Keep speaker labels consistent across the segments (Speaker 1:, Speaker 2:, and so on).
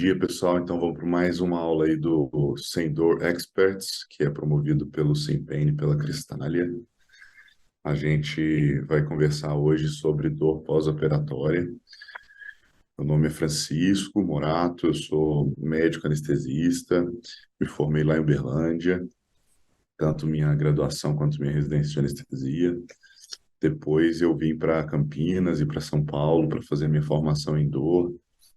Speaker 1: dia, pessoal. Então, vamos para mais uma aula aí do Sem Dor Experts, que é promovido pelo SimPain e pela Cristália. A gente vai conversar hoje sobre dor pós-operatória. Meu nome é Francisco Morato, eu sou médico anestesista, me formei lá em Uberlândia, tanto minha graduação quanto minha residência de anestesia. Depois eu vim para Campinas e para São Paulo para fazer minha formação em dor.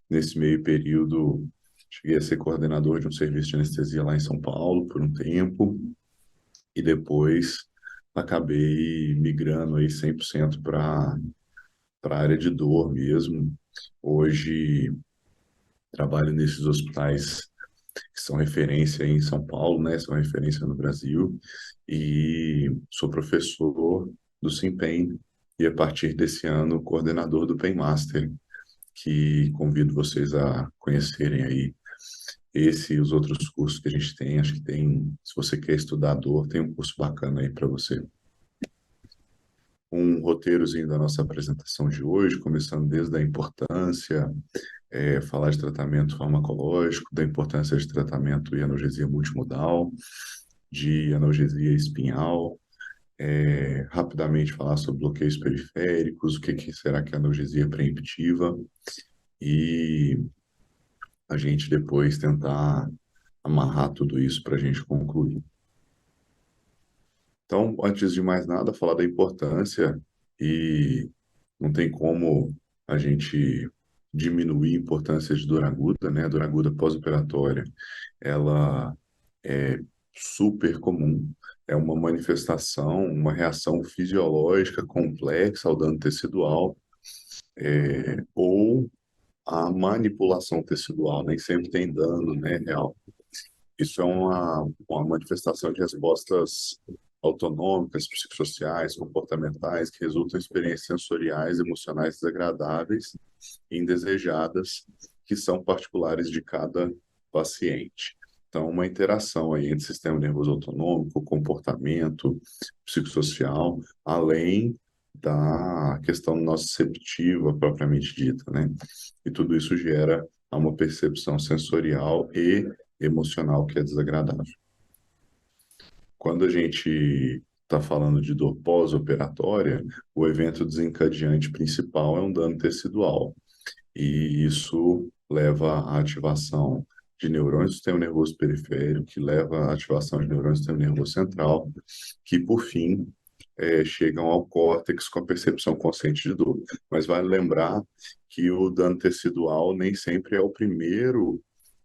Speaker 1: Nesse meio período, cheguei a ser coordenador de um serviço de anestesia lá em São Paulo por um tempo e depois acabei migrando aí 100% para a área de dor mesmo. Hoje trabalho nesses hospitais que são referência em São Paulo, né? São referência no Brasil e sou professor do SimPain e a partir desse ano coordenador do Painmaster, que convido vocês a conhecerem aí esse e os outros cursos que a gente tem. Acho que tem, se você quer estudar dor, tem um curso bacana aí para você. Um roteirozinho da nossa apresentação de hoje, começando desde a importância, falar de tratamento farmacológico, da importância de tratamento e analgesia multimodal, de analgesia espinhal, rapidamente falar sobre bloqueios periféricos, o que será que é analgesia preemptiva, e a gente depois tentar amarrar tudo isso para a gente concluir. Então, antes de mais nada, falar da importância e não tem como a gente diminuir a importância de dor aguda, né? A dor aguda pós-operatória, ela é super comum, é uma manifestação, uma reação fisiológica complexa ao dano tecidual, ou a manipulação tecidual, nem sempre tem dano, né, real. Isso é uma manifestação de respostas autonômicas, psicossociais, comportamentais, que resultam em experiências sensoriais, emocionais desagradáveis e indesejadas, que são particulares de cada paciente. Então, uma interação aí entre sistema nervoso autonômico, comportamento, psicossocial, além da questão nociceptiva propriamente dita, né? E tudo isso gera uma percepção sensorial e emocional que é desagradável. Quando a gente está falando de dor pós-operatória, o evento desencadeante principal é um dano tecidual, e isso leva à ativação de neurônios do sistema nervoso periférico, que leva à ativação de neurônios do sistema nervoso central, que, por fim, chegam ao córtex com a percepção consciente de dor. Mas vale lembrar que o dano tecidual nem sempre é o primeiro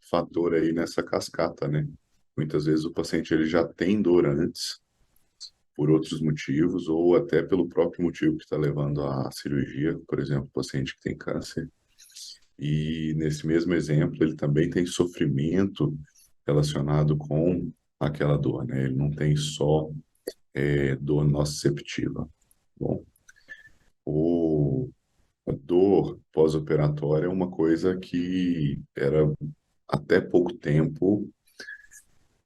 Speaker 1: fator aí nessa cascata, né? Muitas vezes o paciente ele já tem dor antes, por outros motivos, ou até pelo próprio motivo que está levando à cirurgia, por exemplo, o paciente que tem câncer. E nesse mesmo exemplo, ele também tem sofrimento relacionado com aquela dor, né? Ele não tem só dor nociceptiva. Bom, a dor pós-operatória é uma coisa que era até pouco tempo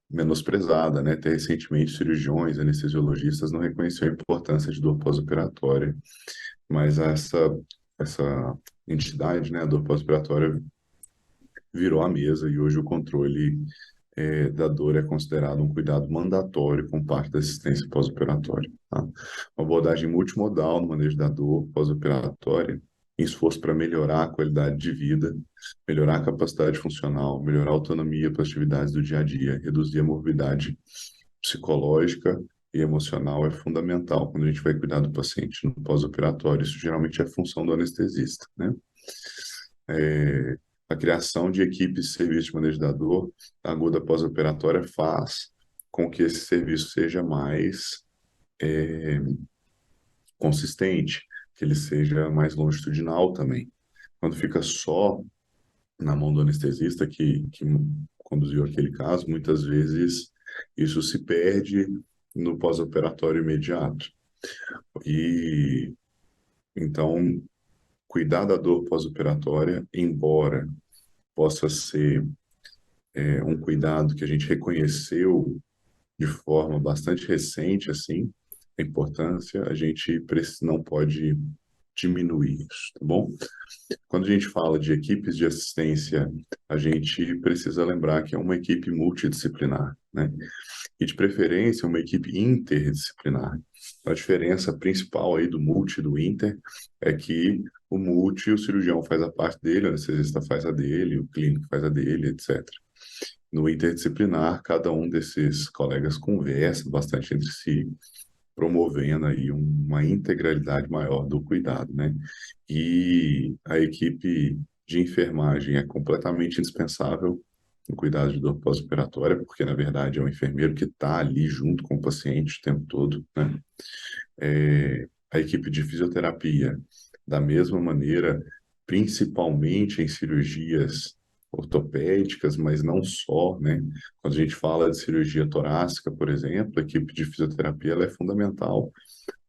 Speaker 1: menosprezada, né? Até recentemente, cirurgiões, anestesiologistas não reconheciam a importância de dor pós-operatória, mas essa entidade, né, a dor pós-operatória, virou a mesa e hoje o controle da dor é considerado um cuidado mandatório com parte da assistência pós-operatória. Tá? Uma abordagem multimodal no manejo da dor pós-operatória, em esforço para melhorar a qualidade de vida, melhorar a capacidade funcional, melhorar a autonomia para as atividades do dia a dia, reduzir a morbidade psicológica e emocional é fundamental quando a gente vai cuidar do paciente no pós-operatório. Isso geralmente é função do anestesista, né? A criação de equipes de serviço de manejo da dor aguda pós-operatória faz com que esse serviço seja mais consistente, que ele seja mais longitudinal também. Quando fica só na mão do anestesista que conduziu aquele caso, muitas vezes isso se perde no pós-operatório imediato. E então, cuidar da dor pós-operatória, embora possa ser um cuidado que a gente reconheceu de forma bastante recente, assim, a importância, a gente não pode diminuir isso, tá bom? Quando a gente fala de equipes de assistência, a gente precisa lembrar que é uma equipe multidisciplinar, né? E de preferência uma equipe interdisciplinar. A diferença principal aí do multi e do inter é que o multi, o cirurgião faz a parte dele, o anestesista faz a dele, o clínico faz a dele, etc. No interdisciplinar, cada um desses colegas conversa bastante entre si, promovendo aí uma integralidade maior do cuidado, né? E a equipe de enfermagem é completamente indispensável no cuidado de dor pós-operatória, porque na verdade é o enfermeiro que está ali junto com o paciente o tempo todo, né? A equipe de fisioterapia, da mesma maneira, principalmente em cirurgias ortopédicas, mas não só, né? Quando a gente fala de cirurgia torácica, por exemplo, a equipe de fisioterapia ela é fundamental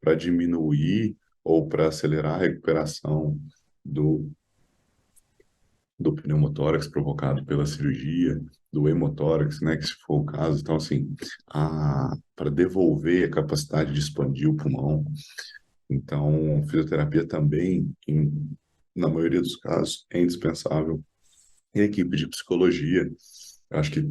Speaker 1: para diminuir ou para acelerar a recuperação do, do pneumotórax provocado pela cirurgia, do hemotórax, né, que se for o caso. Então, assim, para devolver a capacidade de expandir o pulmão. Então, fisioterapia também, na maioria dos casos, é indispensável. E a equipe de psicologia, eu acho que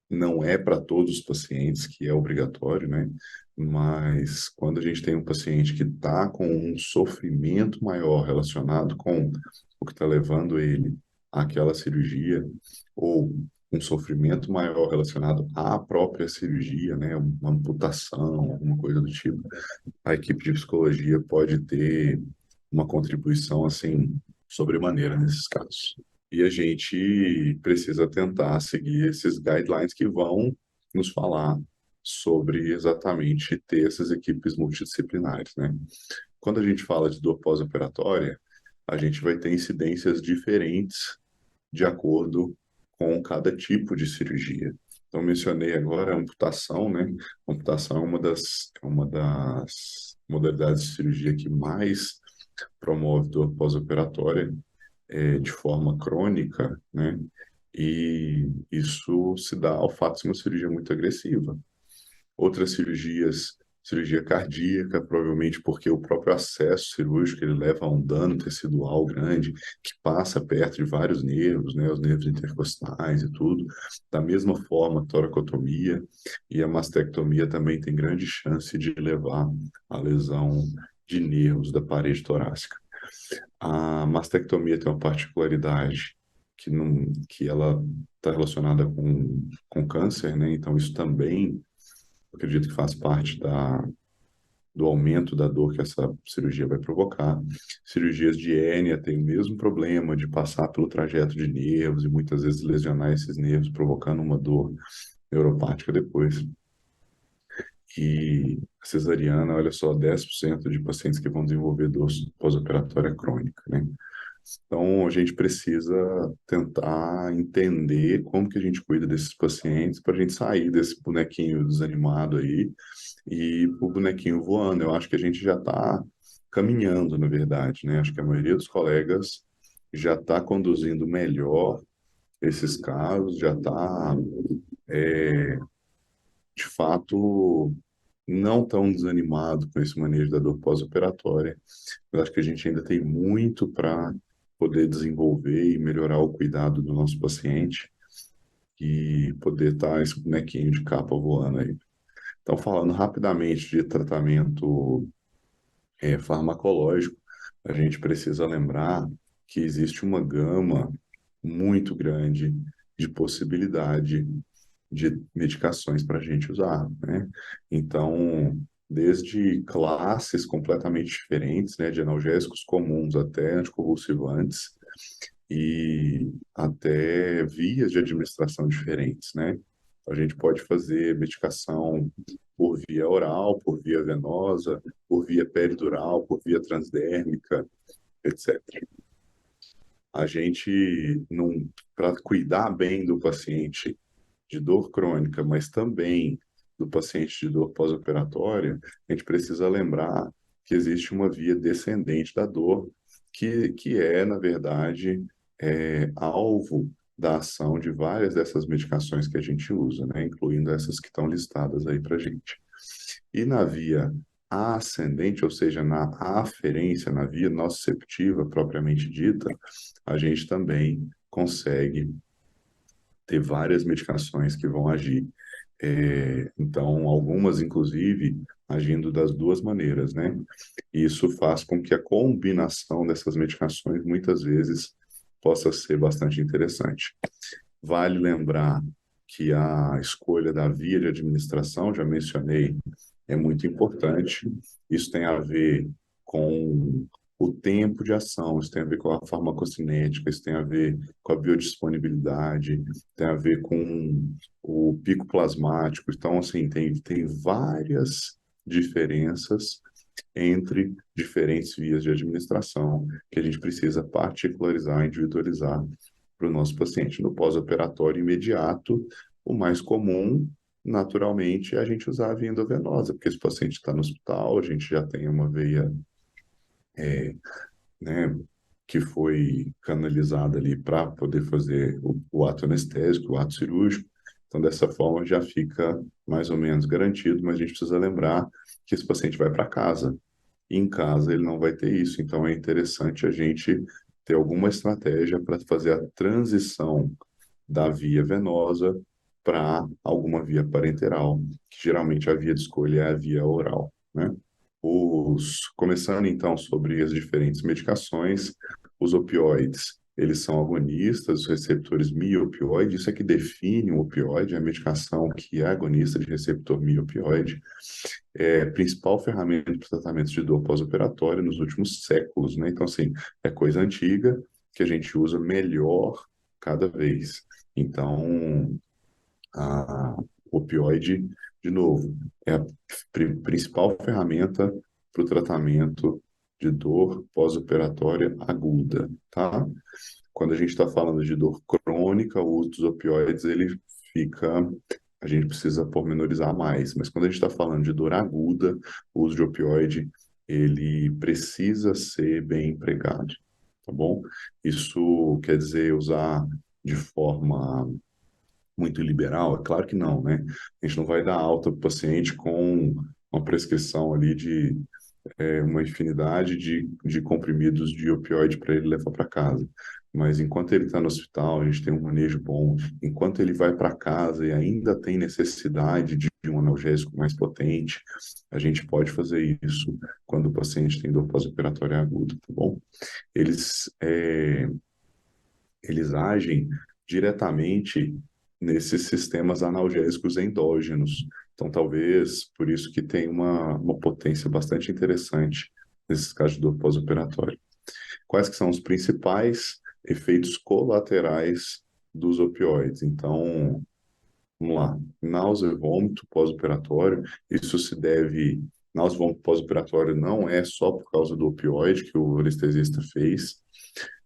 Speaker 1: não é para todos os pacientes que é obrigatório, né? Mas quando a gente tem um paciente que está com um sofrimento maior relacionado com o que está levando ele àquela cirurgia, ou um sofrimento maior relacionado à própria cirurgia, né? Uma amputação, alguma coisa do tipo, a equipe de psicologia pode ter uma contribuição assim sobremaneira nesses casos. E a gente precisa tentar seguir esses guidelines que vão nos falar sobre exatamente ter essas equipes multidisciplinares, né? Quando a gente fala de dor pós-operatória, a gente vai ter incidências diferentes de acordo com cada tipo de cirurgia. Então, mencionei agora a amputação, né? A amputação é uma das modalidades de cirurgia que mais promove dor pós-operatória de forma crônica, né? E isso se dá ao fato de ser uma cirurgia muito agressiva. Outras cirurgias, cirurgia cardíaca, provavelmente porque o próprio acesso cirúrgico ele leva a um dano tecidual grande, que passa perto de vários nervos, né, os nervos intercostais e tudo. Da mesma forma, a toracotomia e a mastectomia também tem grande chance de levar à lesão de nervos da parede torácica. A mastectomia tem uma particularidade que ela está relacionada com câncer, né? Então isso também acredito que faz parte do aumento da dor que essa cirurgia vai provocar. Cirurgias de hérnia têm o mesmo problema de passar pelo trajeto de nervos e muitas vezes lesionar esses nervos, provocando uma dor neuropática depois. E a cesariana, olha só, 10% de pacientes que vão desenvolver dor pós-operatória crônica, né? Então, a gente precisa tentar entender como que a gente cuida desses pacientes para a gente sair desse bonequinho desanimado aí e o bonequinho voando. Eu acho que a gente já está caminhando, na verdade, né? Acho que a maioria dos colegas já está conduzindo melhor esses casos, já está, de fato, não tão desanimado com esse manejo da dor pós-operatória. Eu acho que a gente ainda tem muito para poder desenvolver e melhorar o cuidado do nosso paciente e poder estar esse bonequinho de capa voando aí. Então, falando rapidamente de tratamento farmacológico, a gente precisa lembrar que existe uma gama muito grande de possibilidade de medicações para a gente usar, né? Então, desde classes completamente diferentes, né, de analgésicos comuns até anticonvulsivantes e até vias de administração diferentes, né? A gente pode fazer medicação por via oral, por via venosa, por via peridural, por via transdérmica, etc. A gente, para cuidar bem do paciente de dor crônica, mas também do paciente de dor pós-operatória, a gente precisa lembrar que existe uma via descendente da dor, que é, na verdade, alvo da ação de várias dessas medicações que a gente usa, né? Incluindo essas que estão listadas aí para gente. E na via ascendente, ou seja, na aferência, na via nociceptiva propriamente dita, a gente também consegue ter várias medicações que vão agir. Então, algumas, inclusive, agindo das duas maneiras, né? Isso faz com que a combinação dessas medicações, muitas vezes, possa ser bastante interessante. Vale lembrar que a escolha da via de administração, já mencionei, é muito importante. Isso tem a ver com o tempo de ação, isso tem a ver com a farmacocinética, isso tem a ver com a biodisponibilidade, tem a ver com o pico plasmático. Então, assim, tem várias diferenças entre diferentes vias de administração que a gente precisa particularizar, individualizar para o nosso paciente. No pós-operatório imediato, o mais comum, naturalmente, é a gente usar a via endovenosa, porque esse paciente está no hospital, a gente já tem uma veia, né, que foi canalizada ali para poder fazer o ato anestésico, o ato cirúrgico. Então, dessa forma, já fica mais ou menos garantido, mas a gente precisa lembrar que esse paciente vai para casa. E em casa ele não vai ter isso. Então, é interessante a gente ter alguma estratégia para fazer a transição da via venosa para alguma via parenteral, que geralmente a via de escolha é a via oral, né? Começando então sobre as diferentes medicações, os opioides, eles são agonistas, os receptores mi-opioide, isso é que define o opioide, a medicação que é agonista de receptor mi-opioide, é a principal ferramenta para tratamento de dor pós-operatória nos últimos séculos, né? Então, assim, é coisa antiga que a gente usa melhor cada vez. Então, a opioide, de novo, é a principal ferramenta para o tratamento de dor pós-operatória aguda, tá? Quando a gente está falando de dor crônica, o uso dos opioides, ele fica, a gente precisa pormenorizar mais, mas quando a gente está falando de dor aguda, o uso de opioide, ele precisa ser bem empregado, tá bom? Isso quer dizer usar de forma muito liberal? É claro que não, né? A gente não vai dar alta para o paciente com uma prescrição ali de uma infinidade de comprimidos de opioide para ele levar para casa. Mas enquanto ele está no hospital, a gente tem um manejo bom. Enquanto ele vai para casa e ainda tem necessidade de um analgésico mais potente, a gente pode fazer isso quando o paciente tem dor pós-operatória aguda, tá bom? Eles, é, eles agem diretamente nesses sistemas analgésicos endógenos. Então, talvez por isso que tem uma potência bastante interessante nesses casos de dor pós-operatória. Quais que são os principais efeitos colaterais dos opioides? Então, vamos lá. Náusea e vômito pós-operatório. Isso se deve... Náusea e vômito pós-operatório não é só por causa do opioide que o anestesista fez,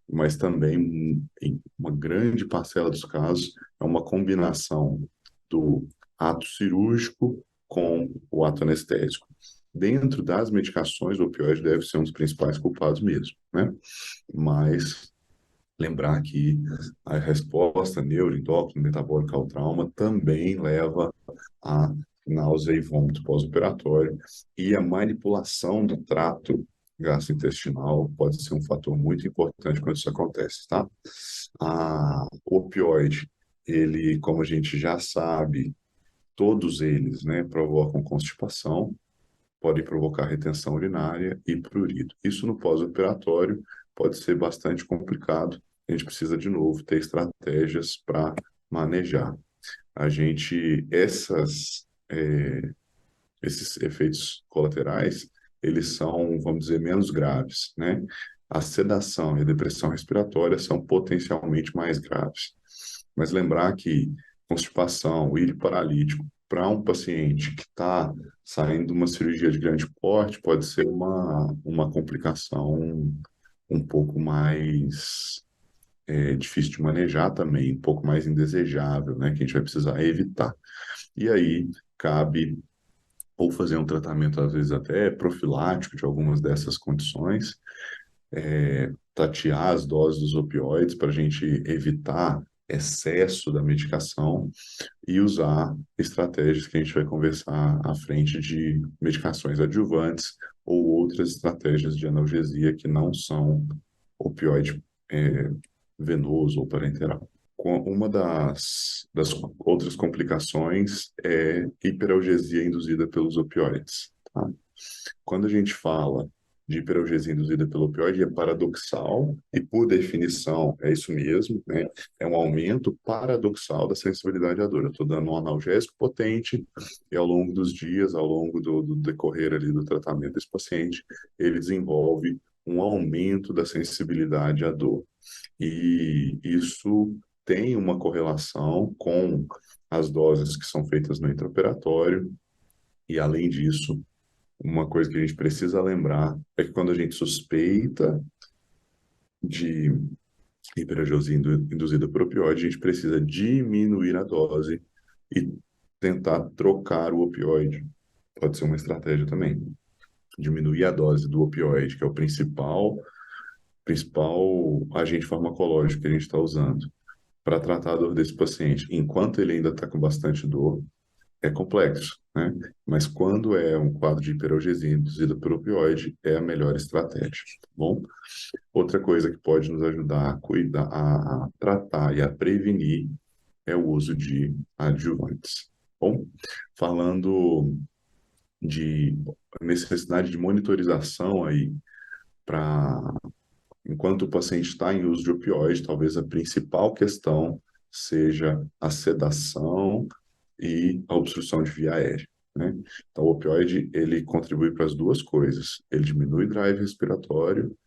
Speaker 1: mas também, em uma grande parcela dos casos, é uma combinação do ato cirúrgico com o ato anestésico. Dentro das medicações, o opioide deve ser um dos principais culpados mesmo, né? Mas lembrar que a resposta neuroendócrina metabólica ao trauma também leva a náusea e vômito pós-operatório, e a manipulação do trato gastrointestinal pode ser um fator muito importante quando isso acontece, tá? O opioide, ele, como a gente já sabe, todos eles, né, provocam constipação, podem provocar retenção urinária e prurido. Isso no pós-operatório pode ser bastante complicado. A gente precisa, de novo, ter estratégias para manejar. Esses efeitos colaterais, eles são, vamos dizer, menos graves, né? A sedação e a depressão respiratória são potencialmente mais graves. Mas lembrar que constipação, o íleo paralítico, para um paciente que está saindo de uma cirurgia de grande porte, pode ser uma complicação um pouco mais difícil de manejar também, um pouco mais indesejável, né? Que a gente vai precisar evitar. E aí cabe ou fazer um tratamento, às vezes até profilático de algumas dessas condições, tatear as doses dos opioides para a gente evitar excesso da medicação e usar estratégias que a gente vai conversar à frente de medicações adjuvantes ou outras estratégias de analgesia que não são opioide é, venoso ou parenteral. Uma das outras complicações é hiperalgesia induzida pelos opioides. Tá? Quando a gente fala de hiperalgesia induzida pelo opioide, é paradoxal e, por definição, é isso mesmo, né? É um aumento paradoxal da sensibilidade à dor. Eu estou dando um analgésico potente e, ao longo dos dias, ao longo do decorrer ali do tratamento desse paciente, ele desenvolve um aumento da sensibilidade à dor. E isso tem uma correlação com as doses que são feitas no intraoperatório, e, além disso, uma coisa que a gente precisa lembrar é que quando a gente suspeita de hiperagesia induzida por opioide, a gente precisa diminuir a dose e tentar trocar o opioide. Pode ser uma estratégia também. Diminuir a dose do opioide, que é o principal agente farmacológico que a gente está usando para tratar a dor desse paciente. Enquanto ele ainda está com bastante dor, é complexo, né? Mas quando é um quadro de hiperalgesia induzida por opioide, é a melhor estratégia, tá bom? Outra coisa que pode nos ajudar a cuidar, a tratar e a prevenir é o uso de adjuvantes. Tá bom, falando de necessidade de monitorização aí para enquanto o paciente está em uso de opioide, talvez a principal questão seja a sedação e a obstrução de via aérea, né? Então, o opioide, ele contribui para as duas coisas. Ele diminui o drive respiratório,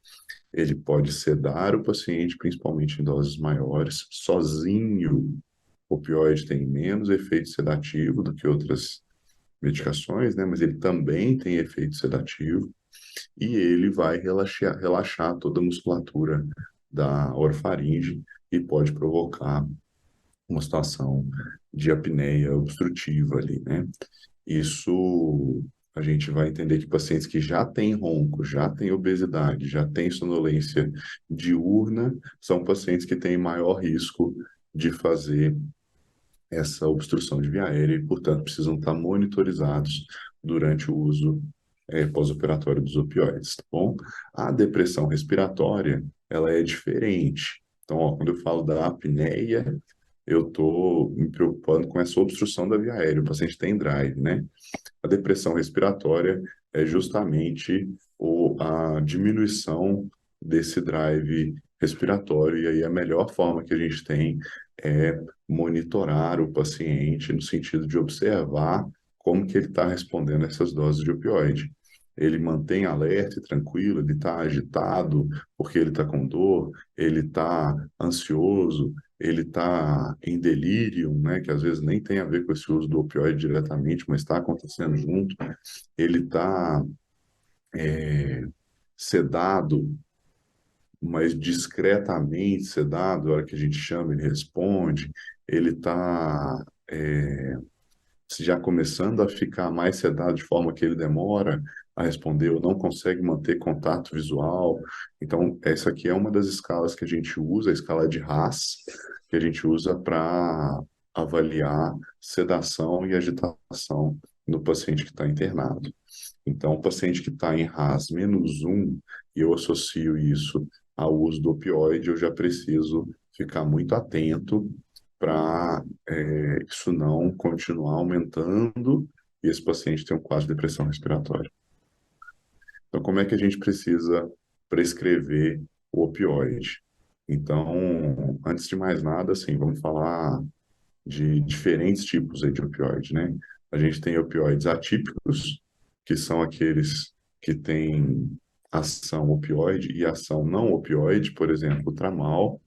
Speaker 1: ele pode sedar o paciente, principalmente em doses maiores. Sozinho, o opioide tem menos efeito sedativo do que outras medicações, né? Mas ele também tem efeito sedativo e ele vai relaxar toda a musculatura da orofaringe e pode provocar uma situação de apneia obstrutiva ali, né? Isso a gente vai entender que pacientes que já têm ronco, já têm obesidade, já têm sonolência diurna, são pacientes que têm maior risco de fazer essa obstrução de via aérea e, portanto, precisam estar monitorizados durante o uso pós-operatório dos opioides, tá bom? A depressão respiratória, ela é diferente. Então, ó, quando eu falo da apneia, eu estou me preocupando com essa obstrução da via aérea. O paciente tem drive, né? A depressão respiratória é justamente a diminuição desse drive respiratório, e aí a melhor forma que a gente tem é monitorar o paciente no sentido de observar como que ele está respondendo a essas doses de opioide. Ele mantém alerta e tranquilo, ele está agitado porque ele está com dor, ele está ansioso, ele está em delírio, né, que às vezes nem tem a ver com esse uso do opioide diretamente, mas está acontecendo junto. Ele está sedado, mas discretamente sedado, a hora que a gente chama, ele responde. Ele está já começando a ficar mais sedado de forma que ele demora a responder ou não consegue manter contato visual. Então, essa aqui é uma das escalas que a gente usa, a escala de Haas, que a gente usa para avaliar sedação e agitação no paciente que está internado. Então, o paciente que está em Haas -1, e eu associo isso ao uso do opioide, eu já preciso ficar muito atento para isso não continuar aumentando e esse paciente ter um quadro de depressão respiratória. Então, como é que a gente precisa prescrever o opioide? Então, antes de mais nada, assim, vamos falar de diferentes tipos aí de opioide, né? A gente tem opioides atípicos, que são aqueles que têm ação opioide e ação não opioide, por exemplo, o tramal.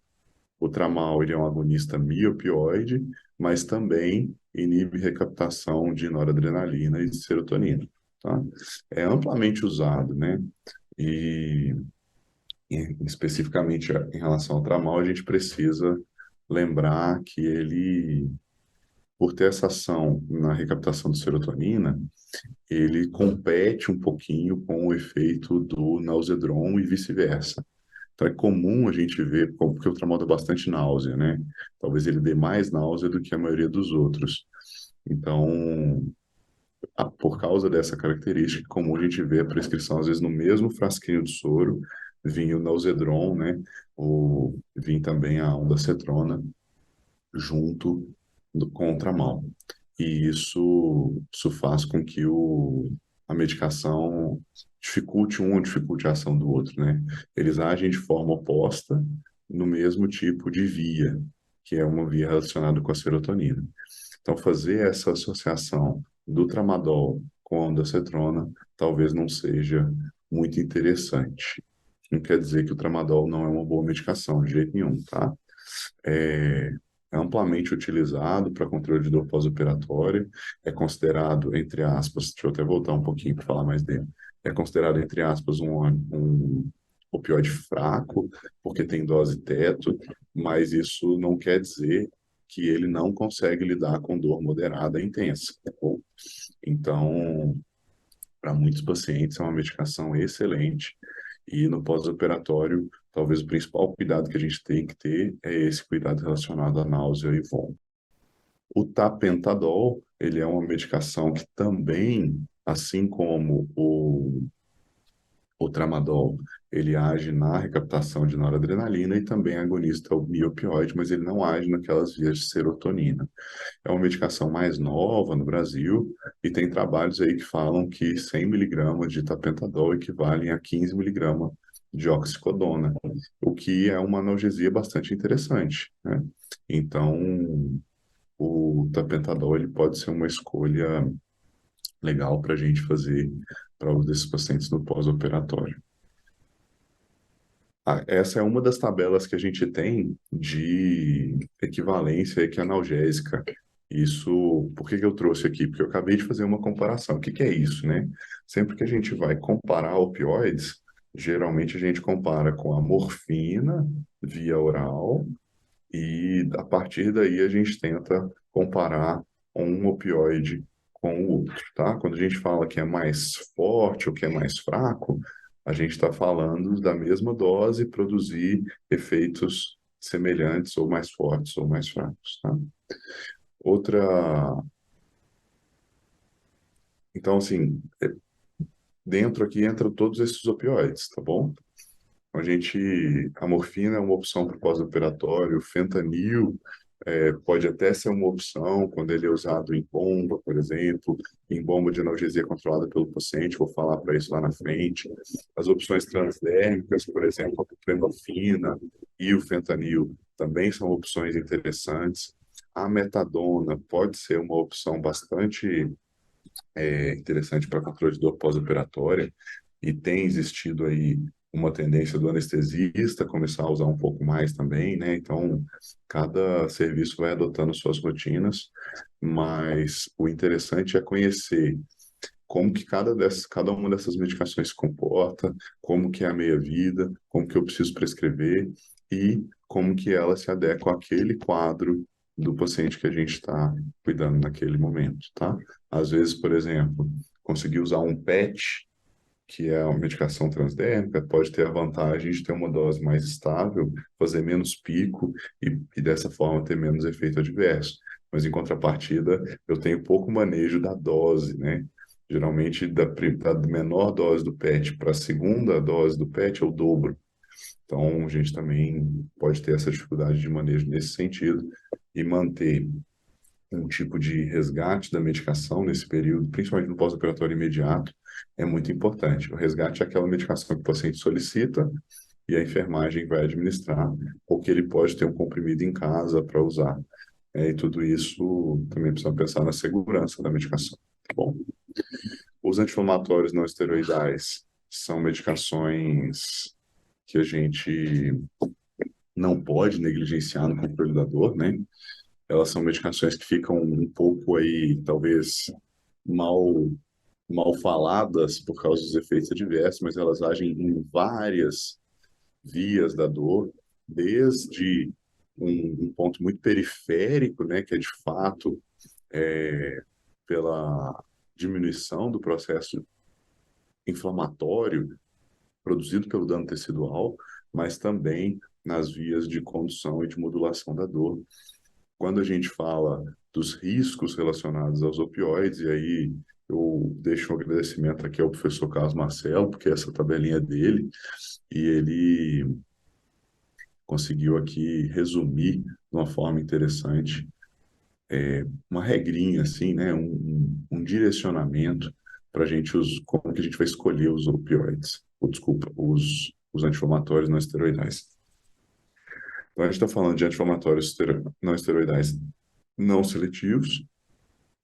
Speaker 1: O tramal, ele é um agonista miopioide, mas também inibe recaptação de noradrenalina e de serotonina, tá? É amplamente usado, né? E, especificamente em relação ao tramal, a gente precisa lembrar que ele, por ter essa ação na recaptação de serotonina, ele compete um pouquinho com o efeito do Nalzedron e vice-versa. Então é comum a gente ver, porque o tramadol dá bastante náusea, né? Talvez ele dê mais náusea do que a maioria dos outros. Então, por causa dessa característica, é comum a gente ver a prescrição, às vezes, no mesmo frasquinho de soro, vinha o Nalzedron, né? Ou vinha também a ondansetrona, junto com o tramal. E isso faz com que a medicação dificulte um ou dificulte a ação do outro, né? Eles agem de forma oposta no mesmo tipo de via, que é uma via relacionada com a serotonina. Então, fazer essa associação do tramadol com a ondansetrona talvez não seja muito interessante. Não quer dizer que o tramadol não é uma boa medicação, de jeito nenhum, tá? É, é amplamente utilizado para controle de dor pós-operatória, é considerado, entre aspas, deixa eu até voltar um pouquinho para falar mais dele, é considerado, entre aspas, um opioide fraco, porque tem dose teto, mas isso não quer dizer que ele não consegue lidar com dor moderada e intensa, tá bom? Então, para muitos pacientes, é uma medicação excelente. E no pós-operatório, talvez o principal cuidado que a gente tem que ter é esse cuidado relacionado à náusea e vômito. O tapentadol, ele é uma medicação que também, assim como o tramadol, ele age na recaptação de noradrenalina e também é agonista biopioide, mas ele não age naquelas vias de serotonina. É uma medicação mais nova no Brasil e tem trabalhos aí que falam que 100 miligramas de tapentadol equivalem a 15 miligramas de oxicodona, o que é uma analgesia bastante interessante, né? Então, o tapentadol ele pode ser uma escolha legal para a gente fazer para os desses pacientes no pós-operatório. Essa é uma das tabelas que a gente tem de equivalência equianalgésica. Isso, por que que eu trouxe aqui? Porque eu acabei de fazer uma comparação. O que que é isso, né? Sempre que a gente vai comparar opioides, geralmente a gente compara com a morfina via oral e a partir daí a gente tenta comparar um opioide com o outro, tá? Quando a gente fala que é mais forte ou que é mais fraco, a gente está falando da mesma dose produzir efeitos semelhantes ou mais fortes ou mais fracos, tá? Outra, então assim, dentro aqui entra todos esses opioides, tá bom? A morfina é uma opção para o pós-operatório, o fentanil pode até ser uma opção quando ele é usado em bomba, por exemplo, em bomba de analgesia controlada pelo paciente, vou falar para isso lá na frente. As opções transdérmicas, por exemplo, a buprenorfina e o fentanil também são opções interessantes. A metadona pode ser uma opção bastante interessante para controle de dor pós-operatória e tem existido aí uma tendência do anestesista começar a usar um pouco mais também, né? Então, cada serviço vai adotando suas rotinas, mas o interessante é conhecer como que cada uma dessas medicações se comporta, como que é a meia-vida, como que eu preciso prescrever e como que ela se adequa àquele quadro do paciente que a gente está cuidando naquele momento, tá? Às vezes, por exemplo, conseguir usar um PET, que é uma medicação transdérmica, pode ter a vantagem de ter uma dose mais estável, fazer menos pico e dessa forma ter menos efeito adverso. Mas em contrapartida, eu tenho pouco manejo da dose, né? Geralmente, da menor dose do PET para a segunda dose do PET é o dobro. Então, a gente também pode ter essa dificuldade de manejo nesse sentido e manter um tipo de resgate da medicação nesse período, principalmente no pós-operatório imediato, é muito importante. O resgate é aquela medicação que o paciente solicita e a enfermagem vai administrar, ou que ele pode ter um comprimido em casa para usar. E tudo isso também precisa pensar na segurança da medicação. Tá bom? Os anti-inflamatórios não esteroidais são medicações que a gente não pode negligenciar no controle da dor, né? Elas são medicações que ficam um pouco aí, talvez, mal, mal faladas por causa dos efeitos adversos, mas elas agem em várias vias da dor, desde um ponto muito periférico, né, que é de fato pela diminuição do processo inflamatório produzido pelo dano tecidual, mas também nas vias de condução e de modulação da dor. Quando a gente fala dos riscos relacionados aos opioides, e aí eu deixo um agradecimento aqui ao professor Carlos Marcelo, porque essa tabelinha é dele, e ele conseguiu aqui resumir de uma forma interessante, uma regrinha, assim, né, um direcionamento para a gente, como que a gente vai escolher os opioides, ou, desculpa, os anti-inflamatórios não esteroidais. Então, a gente está falando de anti-inflamatórios não esteroidais não seletivos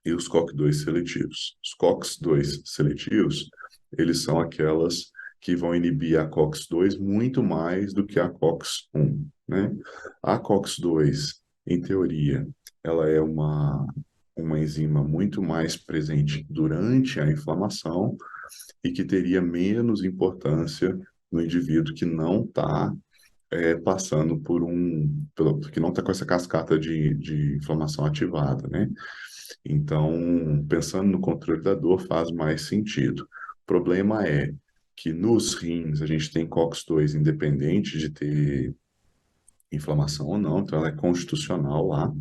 Speaker 1: e os COX-2 seletivos. Os COX-2 seletivos, eles são aquelas que vão inibir a COX-2 muito mais do que a COX-1, né? A COX-2, em teoria, ela é uma enzima muito mais presente durante a inflamação e que teria menos importância no indivíduo que não está passando que não está com essa cascata de inflamação ativada, né? Então, pensando no controle da dor faz mais sentido. O problema é que nos rins a gente tem COX-2 independente de ter inflamação ou não, então ela é constitucional lá,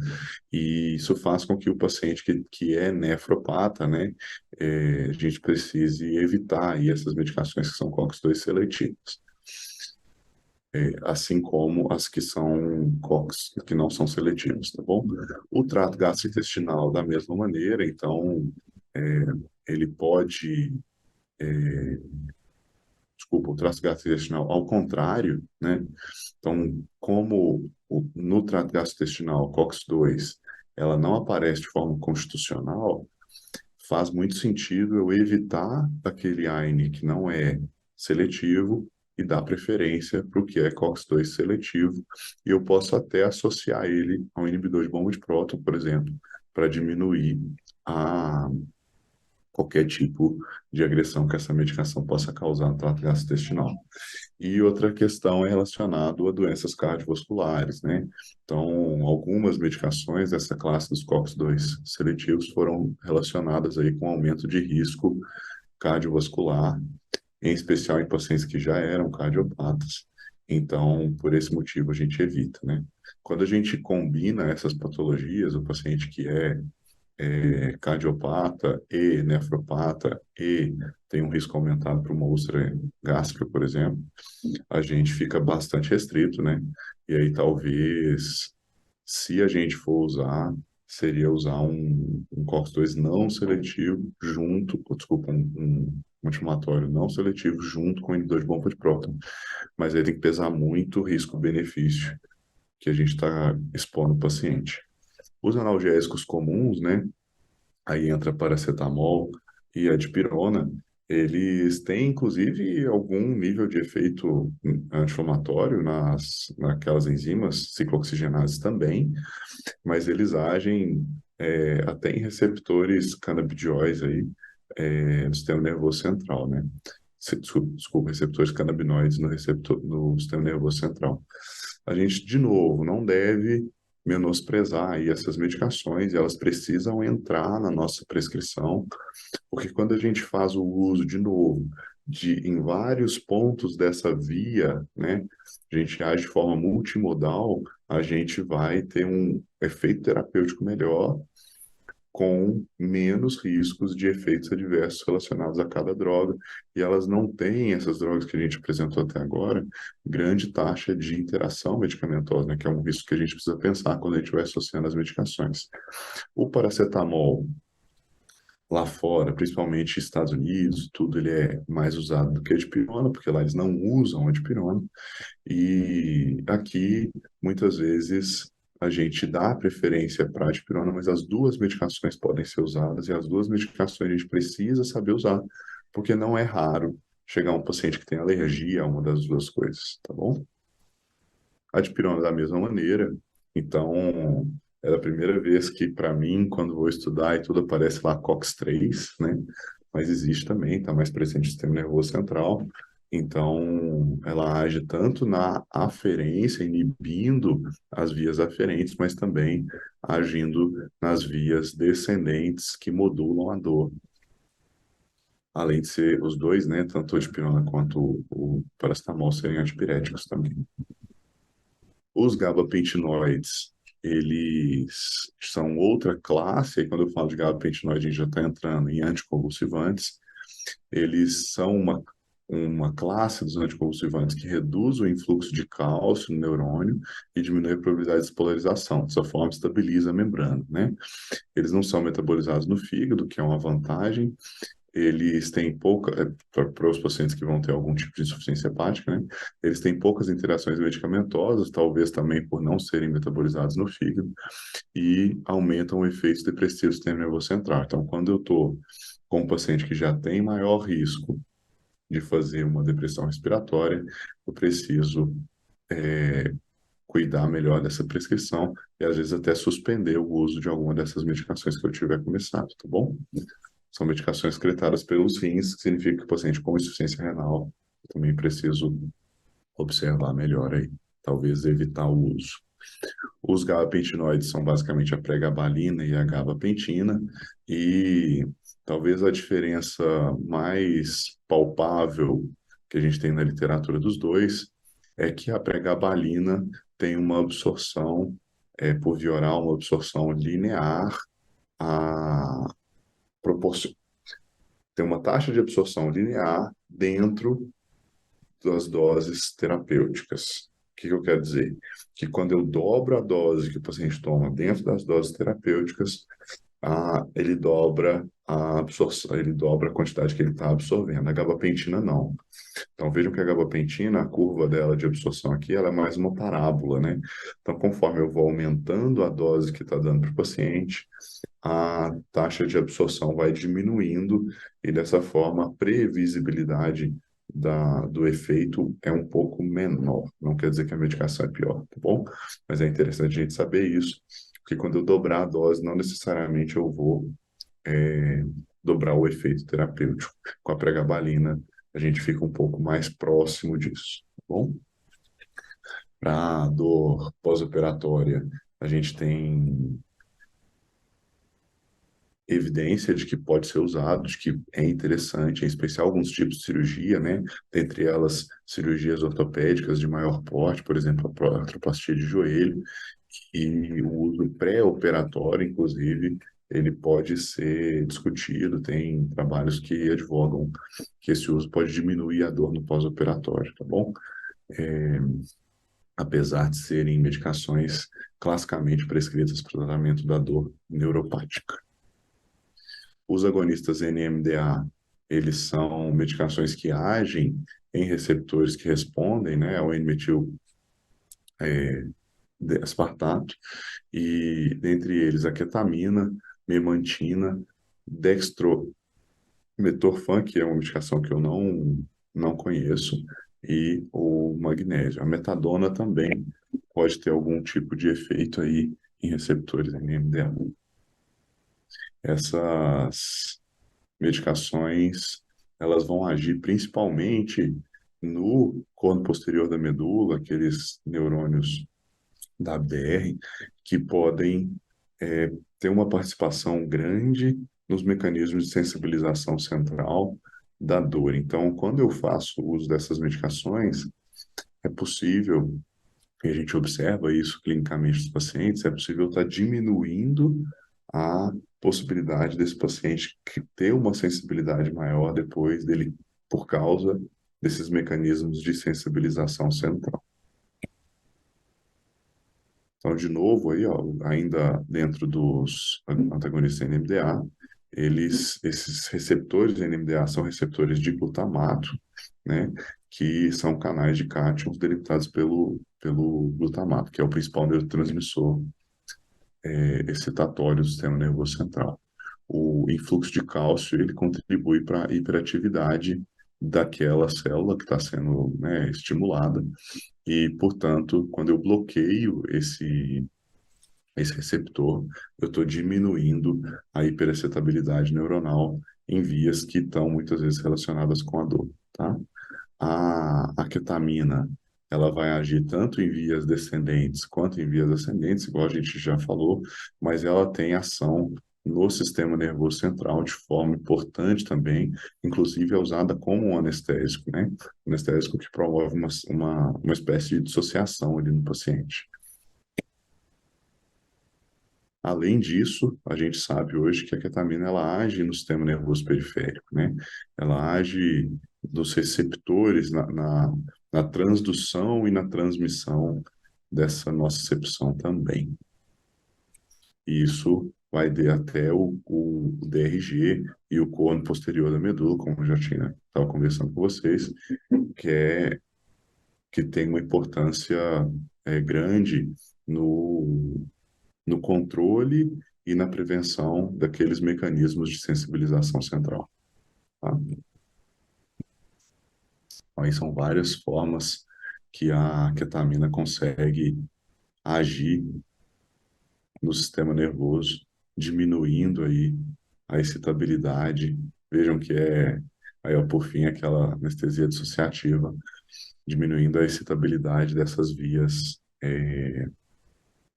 Speaker 1: e isso faz com que o paciente que é nefropata, né, a gente precise evitar aí essas medicações que são COX-2 seletivas, assim como as que são COX, que não são seletivas, tá bom? O trato gastrointestinal da mesma maneira, então é, ele pode, desculpa, o trato gastrointestinal ao contrário, né? Então, como no trato gastrointestinal COX-2 ela não aparece de forma constitucional, faz muito sentido eu evitar aquele AINE que não é seletivo e dar preferência para o que é COX-2 seletivo. E eu posso até associar ele a um inibidor de bomba de próton, por exemplo, para diminuir a qualquer tipo de agressão que essa medicação possa causar no trato gastrointestinal. E outra questão é relacionada a doenças cardiovasculares, né? Então, algumas medicações dessa classe dos COX-2 seletivos foram relacionadas aí com aumento de risco cardiovascular, em especial em pacientes que já eram cardiopatas. Então, por esse motivo, a gente evita, né? Quando a gente combina essas patologias, o paciente que cardiopata e nefropata e tem um risco aumentado para uma úlcera gástrica, por exemplo, a gente fica bastante restrito, né? E aí talvez, se a gente for usar, seria usar um COX-2 não seletivo junto, desculpa, um anti-inflamatório não seletivo junto com o inibidor de bomba de próton. Mas aí tem que pesar muito o risco-benefício que a gente está expondo o paciente. Os analgésicos comuns, né? Aí entra paracetamol e a dipirona, eles têm, inclusive, algum nível de efeito anti-inflamatório naquelas enzimas ciclooxigenases também, mas eles agem até em receptores canabidiois aí, no sistema nervoso central, né? Desculpa, receptores canabinoides no sistema nervoso central. A gente, de novo, não deve menosprezar aí essas medicações, e elas precisam entrar na nossa prescrição, porque quando a gente faz o uso, de novo, em vários pontos dessa via, né, a gente age de forma multimodal, a gente vai ter um efeito terapêutico melhor, com menos riscos de efeitos adversos relacionados a cada droga, e elas não têm, essas drogas que a gente apresentou até agora, grande taxa de interação medicamentosa, né, que é um risco que a gente precisa pensar quando a gente vai associando as medicações. O paracetamol, lá fora, principalmente nos Estados Unidos, tudo ele é mais usado do que a dipirona, porque lá eles não usam a dipirona. E aqui, muitas vezes, a gente dá preferência para a dipirona, mas as duas medicações podem ser usadas, e as duas medicações a gente precisa saber usar, porque não é raro chegar um paciente que tem alergia a uma das duas coisas, tá bom? A dipirona da mesma maneira, então é a primeira vez que, para mim, quando vou estudar e tudo aparece lá COX-3, né? Mas existe também, está mais presente no sistema nervoso central. Então, ela age tanto na aferência, inibindo as vias aferentes, mas também agindo nas vias descendentes que modulam a dor. além de ser os dois, né, tanto a dipirona quanto o paracetamol serem antipiréticos também. Os gabapentinoides, eles são outra classe, e quando eu falo de gabapentinoide, a gente já está entrando em anticonvulsivantes. Eles são uma classe dos anticonvulsivantes que reduz o influxo de cálcio no neurônio e diminui a probabilidade de despolarização. Dessa forma, estabiliza a membrana, né? Eles não são metabolizados no fígado, que é uma vantagem. Eles têm pouca, para os pacientes que vão ter algum tipo de insuficiência hepática, né? Eles têm poucas interações medicamentosas, talvez também por não serem metabolizados no fígado, e aumentam o efeito depressivo do sistema nervoso central. Então, quando eu estou com um paciente que já tem maior risco de fazer uma depressão respiratória, eu preciso cuidar melhor dessa prescrição e às vezes até suspender o uso de alguma dessas medicações que eu tiver começado, tá bom? São medicações secretadas pelos rins, que significa que o paciente com insuficiência renal eu também preciso observar melhor aí, talvez evitar o uso. Os gabapentinoides são basicamente a pregabalina e a gabapentina, e talvez a diferença mais palpável que a gente tem na literatura dos dois é que a pregabalina tem uma absorção, por via oral, uma absorção linear a proporção, tem uma taxa de absorção linear dentro das doses terapêuticas. O que eu quero dizer? Que quando eu dobro a dose que o paciente toma dentro das doses terapêuticas, ele dobra a absorção, ele dobra a quantidade que ele está absorvendo. A gabapentina não. Então vejam que a gabapentina, a curva dela de absorção aqui, ela é mais uma parábola, né? Então conforme eu vou aumentando a dose que está dando para o paciente, a taxa de absorção vai diminuindo e dessa forma a previsibilidade do efeito é um pouco menor. Não quer dizer que a medicação é pior, tá bom? Mas é interessante a gente saber isso, porque quando eu dobrar a dose, não necessariamente eu vou dobrar o efeito terapêutico. Com a pregabalina, a gente fica um pouco mais próximo disso, tá bom? Para dor pós-operatória, a gente tem evidência de que pode ser usado, de que é interessante, em especial alguns tipos de cirurgia, né? Dentre elas, cirurgias ortopédicas de maior porte, por exemplo, a artroplastia de joelho, e o uso pré-operatório, inclusive, ele pode ser discutido, tem trabalhos que advogam que esse uso pode diminuir a dor no pós-operatório, tá bom? Apesar de serem medicações classicamente prescritas para o tratamento da dor neuropática. Os agonistas NMDA, eles são medicações que agem em receptores que respondem, né, ao N-metil aspartato, e dentre eles a ketamina, memantina, dextrometorphan, que é uma medicação que eu não conheço, e o magnésio. A metadona também pode ter algum tipo de efeito aí em receptores NMDA. Essas medicações, elas vão agir principalmente no corno posterior da medula, aqueles neurônios da BR, que podem ter uma participação grande nos mecanismos de sensibilização central da dor. Então, quando eu faço uso dessas medicações, é possível, e a gente observa isso clinicamente nos pacientes, é possível estar diminuindo a possibilidade desse paciente ter uma sensibilidade maior depois dele, por causa desses mecanismos de sensibilização central. Então, de novo, aí, ó, ainda dentro dos antagonistas NMDA, esses receptores NMDA são receptores de glutamato, né, que são canais de cátions delimitados pelo glutamato, que é o principal neurotransmissor excitatório do sistema nervoso central. O influxo de cálcio, ele contribui para a hiperatividade daquela célula que está sendo, né, estimulada, e, portanto, quando eu bloqueio esse receptor, eu estou diminuindo a hiperexcitabilidade neuronal em vias que estão muitas vezes relacionadas com a dor, tá? A ketamina, ela vai agir tanto em vias descendentes quanto em vias ascendentes, igual a gente já falou, mas ela tem ação no sistema nervoso central de forma importante também, inclusive é usada como um anestésico, né? Anestésico que promove uma espécie de dissociação ali no paciente. Além disso, a gente sabe hoje que a ketamina ela age no sistema nervoso periférico, né? Ela age nos receptores, na transdução e na transmissão dessa nocicepção também. E isso vai até o DRG e o corno posterior da medula, como eu já tinha estava conversando com vocês, que que tem uma importância grande no controle e na prevenção daqueles mecanismos de sensibilização central. Tá? Aí são várias formas que a ketamina consegue agir no sistema nervoso, diminuindo aí a excitabilidade. Vejam que aí, ó, por fim, aquela anestesia dissociativa, diminuindo a excitabilidade dessas vias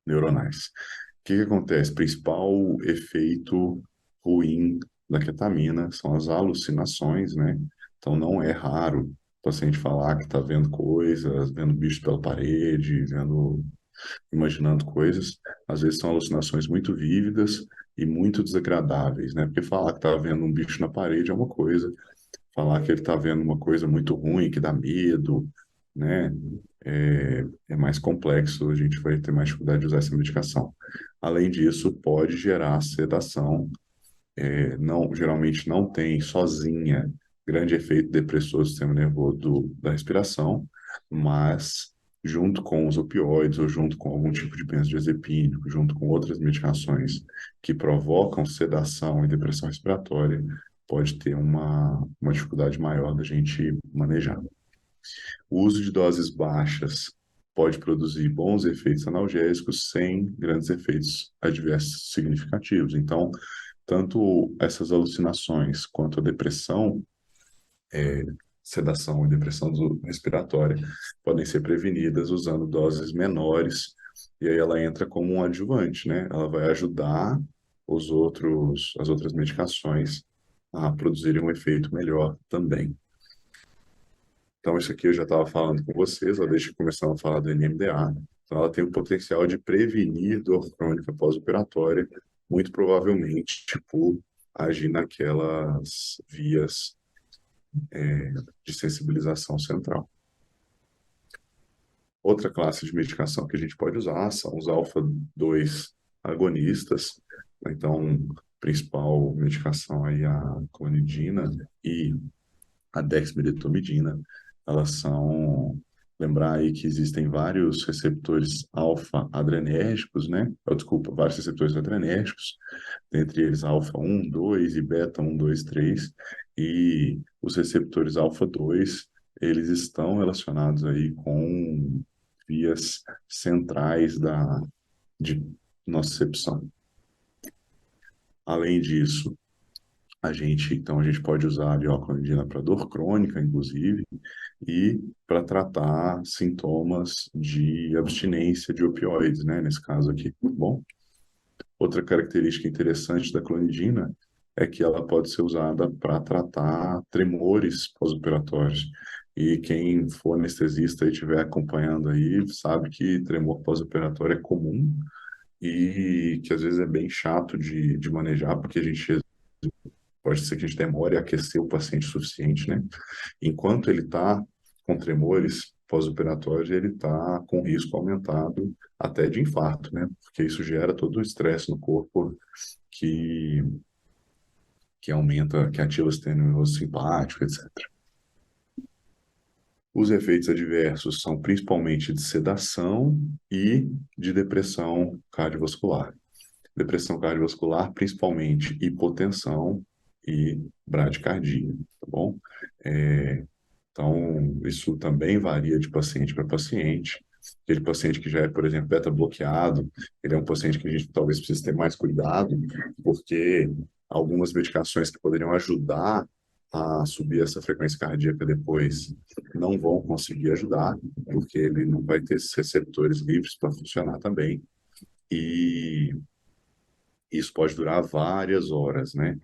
Speaker 1: neuronais. O que acontece? O principal efeito ruim da ketamina são as alucinações, né? Então não é raro o paciente falar que está vendo coisas, vendo bicho pela parede, imaginando coisas. Às vezes são alucinações muito vívidas e muito desagradáveis, né? Porque falar que está vendo um bicho na parede é uma coisa, falar que ele está vendo uma coisa muito ruim, que dá medo, né? É mais complexo, a gente vai ter mais dificuldade de usar essa medicação. Além disso, pode gerar sedação, não, geralmente não tem sozinha grande efeito depressor do sistema nervoso da respiração, mas junto com os opioides ou junto com algum tipo de benzodiazepínico, junto com outras medicações que provocam sedação e depressão respiratória, pode ter uma dificuldade maior da gente manejar. O uso de doses baixas pode produzir bons efeitos analgésicos sem grandes efeitos adversos significativos. Então, tanto essas alucinações quanto a depressão, sedação e depressão respiratória podem ser prevenidas usando doses menores, e aí ela entra como um adjuvante, né? Ela vai ajudar as outras medicações a produzirem um efeito melhor também. Então, isso aqui eu já estava falando com vocês, ó, desde que começamos a falar do NMDA. Então, ela tem o potencial de prevenir dor crônica pós-operatória, muito provavelmente, tipo, agir naquelas vias de sensibilização central. Outra classe de medicação que a gente pode usar são os alfa-2 agonistas. Então, a principal medicação aí é a clonidina e a dexmedetomidina. Elas são, lembrar aí que existem vários receptores alfa-adrenérgicos, né? Desculpa, vários receptores adrenérgicos, dentre eles alfa-1, 2 e beta-1, 2, 3, e os receptores alfa-2, eles estão relacionados aí com vias centrais de nocicepção. Além disso, então a gente pode usar a lioclonidina para dor crônica, inclusive, e para tratar sintomas de abstinência de opioides, né, nesse caso aqui, tá bom? Outra característica interessante da clonidina é que ela pode ser usada para tratar tremores pós-operatórios. E quem for anestesista e estiver acompanhando aí, sabe que tremor pós-operatório é comum e que às vezes é bem chato de manejar, porque a gente pode ser que a gente demore a aquecer o paciente o suficiente, né? Enquanto ele está com tremores pós-operatórios, ele está com risco aumentado até de infarto, né? Porque isso gera todo o estresse no corpo que, que aumenta, que ativa o sistema nervoso simpático, etc. Os efeitos adversos são principalmente de sedação e de depressão cardiovascular. Depressão cardiovascular, principalmente hipotensão e bradicardia, tá bom? Então, isso também varia de paciente para paciente. Aquele paciente que já é, por exemplo, beta-bloqueado, ele é um paciente que a gente talvez precise ter mais cuidado, porque algumas medicações que poderiam ajudar a subir essa frequência cardíaca depois não vão conseguir ajudar, porque ele não vai ter esses receptores livres para funcionar também. E Isso pode durar várias horas, né?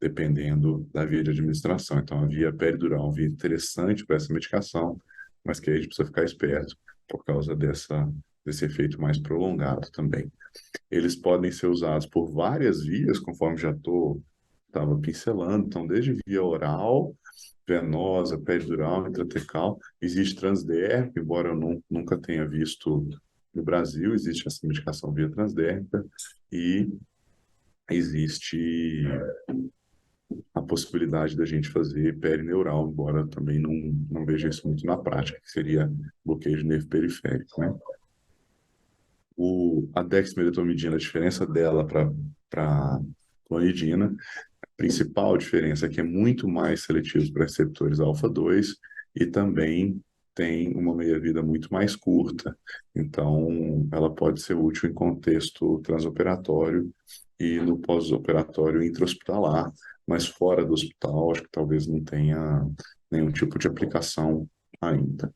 Speaker 1: Dependendo da via de administração. Então, a via peridural é uma via interessante para essa medicação, mas que a gente precisa ficar esperto por causa desse efeito mais prolongado também. Eles podem ser usados por várias vias, conforme já estava pincelando, então desde via oral, venosa, peridural, intratecal, existe transdérmica, embora eu nunca tenha visto no Brasil, existe essa medicação via transdérmica e existe a possibilidade da gente fazer perineural, embora também não veja isso muito na prática, que seria bloqueio de nervo periférico, né? A dexmedetomidina, a diferença dela para clonidina, a principal diferença é que é muito mais seletivo para receptores alfa-2 e também tem uma meia-vida muito mais curta. Então, ela pode ser útil em contexto transoperatório e no pós-operatório intra-hospitalar, mas fora do hospital, acho que talvez não tenha nenhum tipo de aplicação ainda.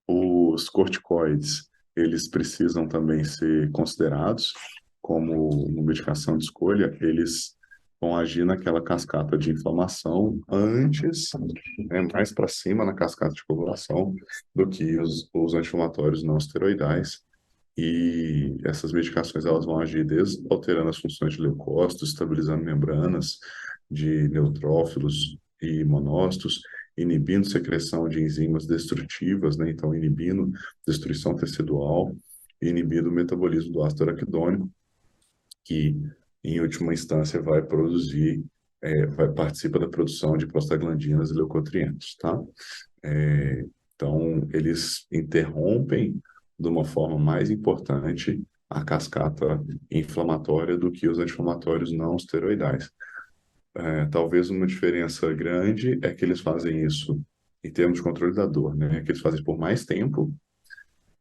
Speaker 1: Os corticoides, eles precisam também ser considerados como uma medicação de escolha, eles vão agir naquela cascata de inflamação antes, né, mais para cima na cascata de coagulação, do que os anti-inflamatórios não esteroidais. E essas medicações elas vão agir desde alterando as funções de leucócitos, estabilizando membranas de neutrófilos e monócitos, inibindo secreção de enzimas destrutivas, né? Então inibindo destruição tecidual, e inibindo o metabolismo do ácido araquidônico, que em última instância vai produzir, participa da produção de prostaglandinas e leucotrienos, tá? Então, eles interrompem de uma forma mais importante a cascata inflamatória do que os anti-inflamatórios não esteroidais. Talvez uma diferença grande é que eles fazem isso em termos de controle da dor, né? Que eles fazem por mais tempo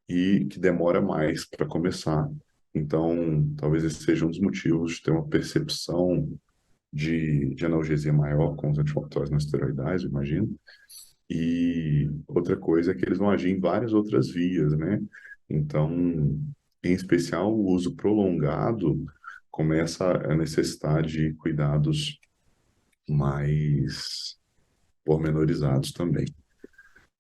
Speaker 1: e que demora mais para começar. Então, talvez esse seja um dos motivos de ter uma percepção de analgesia maior com os anti-inflamatórios não esteroidais, eu imagino. E outra coisa é que eles vão agir em várias outras vias, né? Então, em especial, o uso prolongado começa a necessitar de cuidados mais pormenorizados também.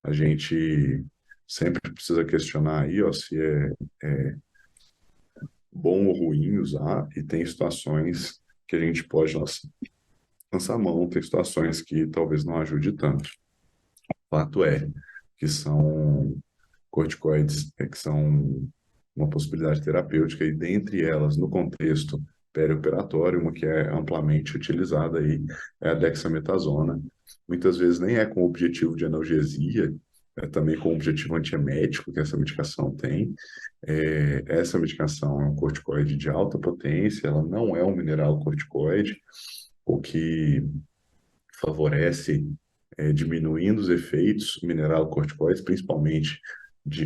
Speaker 1: A gente sempre precisa questionar aí, ó, se é bom ou ruim usar, e tem situações que a gente pode lançar mão, tem situações que talvez não ajude tanto. O fato é que são corticoides, que são uma possibilidade terapêutica, e dentre elas, no contexto perioperatório, uma que é amplamente utilizada aí é a dexametasona. Muitas vezes nem é com o objetivo de analgesia, é também com o objetivo antiemético que essa medicação tem. Essa medicação é um corticoide de alta potência, ela não é um mineral corticoide, o que favorece diminuindo os efeitos mineralocorticoides, principalmente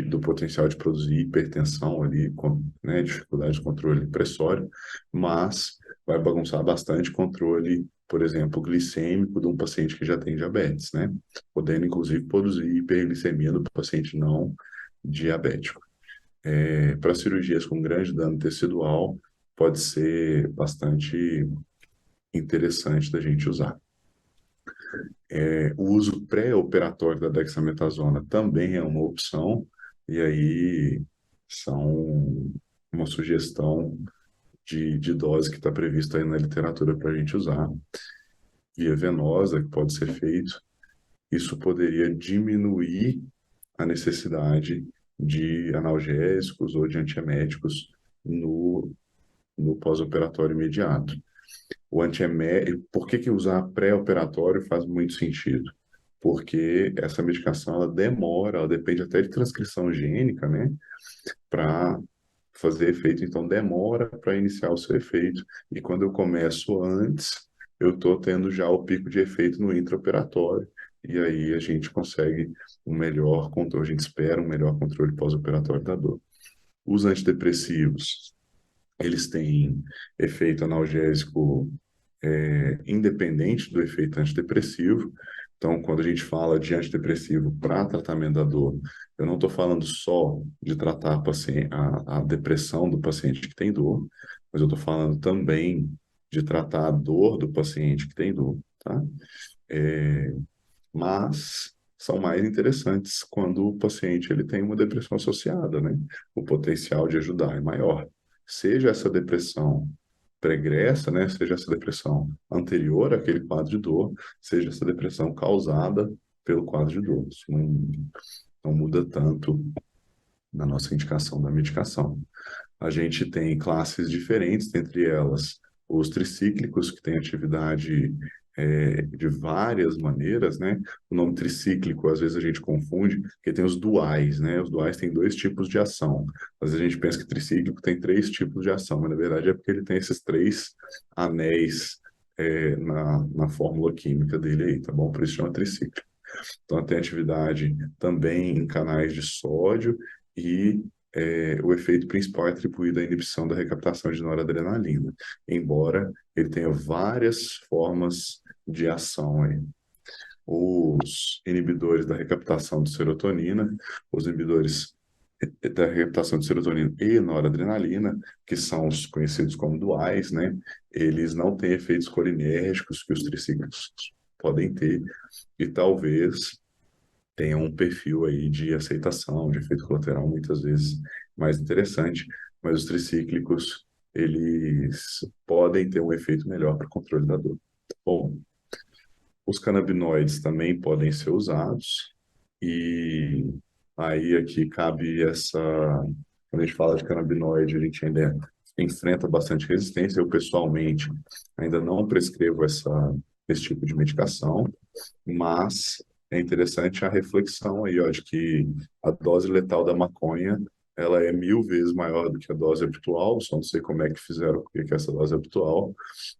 Speaker 1: do potencial de produzir hipertensão ali, né, dificuldade de controle pressório, mas vai bagunçar bastante o controle, por exemplo, glicêmico de um paciente que já tem diabetes, né? Podendo, inclusive, produzir hiperglicemia do paciente não diabético. Para cirurgias com grande dano tecidual, pode ser bastante interessante da gente usar. O uso pré-operatório da dexametasona também é uma opção, e aí são uma sugestão de dose que está prevista aí na literatura para a gente usar. Via venosa, que pode ser feito, isso poderia diminuir a necessidade de analgésicos ou de antieméticos no pós-operatório imediato. Por que usar pré-operatório faz muito sentido? Porque essa medicação ela demora, ela depende até de transcrição gênica, né, para fazer efeito, então demora para iniciar o seu efeito. E quando eu começo antes, eu estou tendo já o pico de efeito no intraoperatório, e aí a gente consegue um melhor controle, a gente espera um melhor controle pós-operatório da dor. Os antidepressivos, eles têm efeito analgésico independente do efeito antidepressivo. Então, quando a gente fala de antidepressivo para tratamento da dor, eu não estou falando só de tratar a depressão do paciente que tem dor, mas eu estou falando também de tratar a dor do paciente que tem dor, tá? É, mas são mais interessantes quando o paciente ele tem uma depressão associada, né? O potencial de ajudar é maior. Seja essa depressão pregressa, né? Seja essa depressão anterior àquele quadro de dor, seja essa depressão causada pelo quadro de dor. Isso não muda tanto na nossa indicação da medicação. A gente tem classes diferentes, dentre elas os tricíclicos, que têm atividade de várias maneiras, né? O nome tricíclico, às vezes a gente confunde, porque tem os duais, né? Os duais têm dois tipos de ação. Às vezes a gente pensa que tricíclico tem três tipos de ação, mas na verdade é porque ele tem esses três anéis na fórmula química dele aí, tá bom? Por isso chama tricíclico. Então, tem atividade também em canais de sódio e o efeito principal é atribuído à inibição da recaptação de noradrenalina, embora ele tenha várias formas de ação aí. Os inibidores da recaptação de serotonina, os inibidores da recaptação de serotonina e noradrenalina, que são os conhecidos como duais, né? Eles não têm efeitos colinérgicos que os tricíclicos podem ter, e talvez tenham um perfil aí de aceitação, de efeito colateral muitas vezes mais interessante, mas os tricíclicos, eles podem ter um efeito melhor para o controle da dor. Bom, os canabinoides também podem ser usados, e aí aqui cabe essa... Quando a gente fala de canabinoide, a gente ainda enfrenta bastante resistência. Eu, pessoalmente, ainda não prescrevo esse tipo de medicação, mas é interessante a reflexão aí, ó, de que a dose letal da maconha ela é 1000 vezes maior do que a dose habitual, só não sei como é que fizeram o que é essa dose habitual,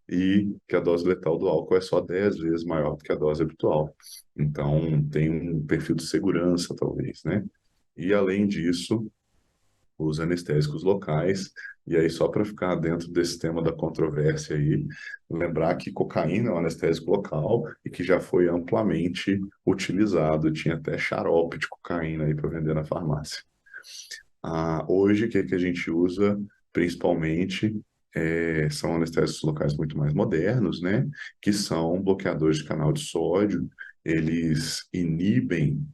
Speaker 1: e que a dose letal do álcool é só 10 vezes maior do que a dose habitual. Então, tem um perfil de segurança, talvez, né? E, além disso, os anestésicos locais. E aí, só para ficar dentro desse tema da controvérsia aí, lembrar que cocaína é um anestésico local e que já foi amplamente utilizado. Tinha até xarope de cocaína aí para vender na farmácia. Hoje, o que, que a gente usa principalmente são anestésicos locais muito mais modernos, né? Que são bloqueadores de canal de sódio. Eles inibem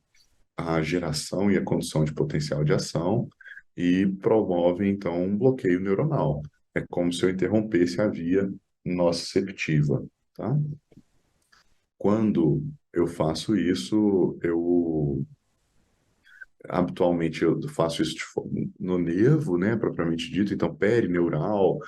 Speaker 1: a geração e a condução de potencial de ação e promove, então, um bloqueio neuronal. É como se eu interrompesse a via nociceptiva, tá? Quando eu faço isso, habitualmente eu faço isso no nervo, né, propriamente dito, então perineural,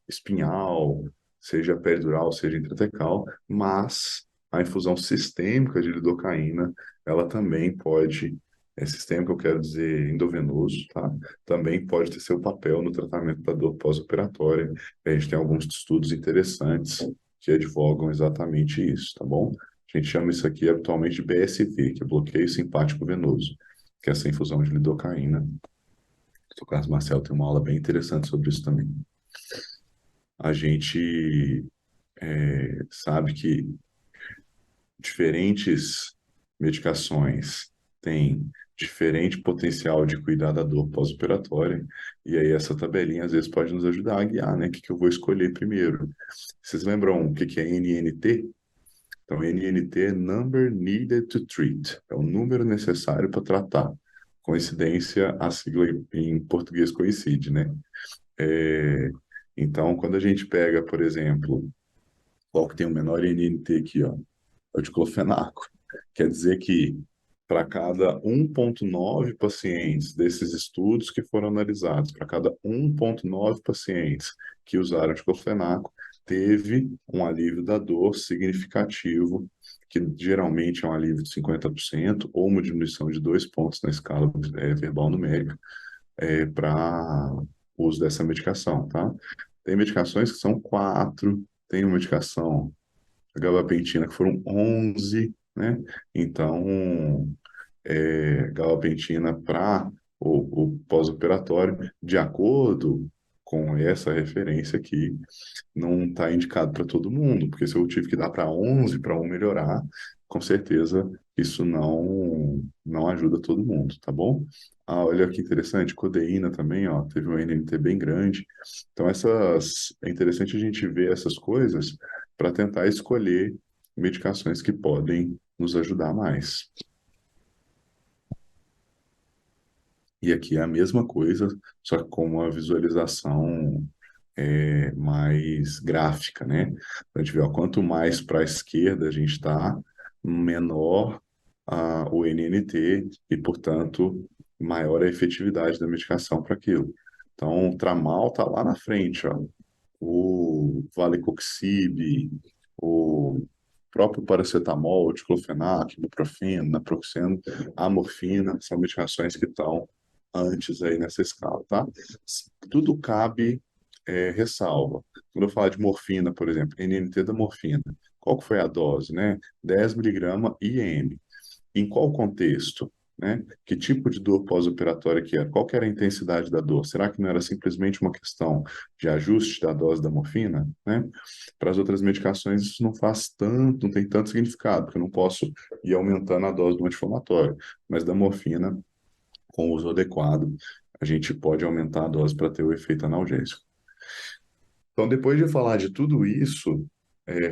Speaker 1: espinhal, seja peridural, seja intratecal, mas a infusão sistêmica de lidocaína, ela também pode, sistêmica eu quero dizer endovenoso, tá? Também pode ter seu papel no tratamento da dor pós-operatória. A gente tem alguns estudos interessantes que advogam exatamente isso, tá bom? A gente chama isso aqui habitualmente de BSV, que é bloqueio simpático venoso, que é essa infusão de lidocaína. O Carlos Marcel tem uma aula bem interessante sobre isso também. A gente sabe que diferentes medicações têm diferente potencial de cuidar da dor pós-operatória, e aí essa tabelinha às vezes pode nos ajudar a guiar, né? O que que eu vou escolher primeiro? Vocês lembram o que que é NNT? Então, NNT é Number Needed to Treat, é o número necessário para tratar. Coincidência, a sigla em português coincide, né? É, então, quando a gente pega, por exemplo, qual que tem o menor NNT aqui, ó, é o diclofenaco. Quer dizer que para cada 1,9 pacientes desses estudos que foram analisados, para cada 1,9 pacientes que usaram diclofenaco, teve um alívio da dor significativo, que geralmente é um alívio de 50% ou uma diminuição de 2 pontos na escala verbal numérica para o uso dessa medicação, tá? Tem medicações que são 4, tem uma medicação, a gabapentina, que foram 11, né? Então, gabapentina para o pós-operatório, de acordo com essa referência aqui, não está indicado para todo mundo, porque se eu tive que dar para 11 para um melhorar, com certeza isso não ajuda todo mundo, tá bom? Ah, olha que interessante, codeína também, ó, teve um NNT bem grande. Então, é interessante a gente ver essas coisas para tentar escolher medicações que podem nos ajudar mais. E aqui é a mesma coisa, só que com uma visualização mais gráfica, né? A gente vê, ó, quanto mais para a esquerda a gente está, menor o NNT e, portanto, maior a efetividade da medicação para aquilo. Então, o Tramal está lá na frente, ó. O Valicoxib, o próprio paracetamol, diclofenac, ibuprofeno, naproxeno, a morfina, são medicações que estão antes aí nessa escala, tá? Tudo cabe ressalva. Quando eu falar de morfina, por exemplo, NNT da morfina, qual que foi a dose, né? 10 miligramas IM. Em qual contexto? Né? Que tipo de dor pós-operatória que era? Qual que era a intensidade da dor? Será que não era simplesmente uma questão de ajuste da dose da morfina? Né? Para as outras medicações, isso não faz tanto, não tem tanto significado, porque eu não posso ir aumentando a dose do anti-inflamatório. Mas da morfina, com o uso adequado, a gente pode aumentar a dose para ter o efeito analgésico. Então, depois de falar de tudo isso,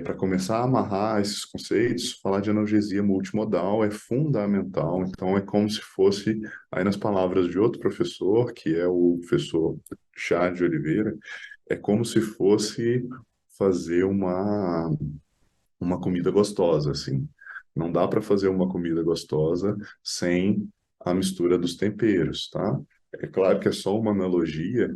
Speaker 1: para começar a amarrar esses conceitos, falar de analgesia multimodal é fundamental. Então, é como se fosse, aí nas palavras de outro professor, que é o professor Chá de Oliveira, é como se fosse fazer uma comida gostosa, assim. Não dá para fazer uma comida gostosa sem a mistura dos temperos, tá? É claro que é só uma analogia,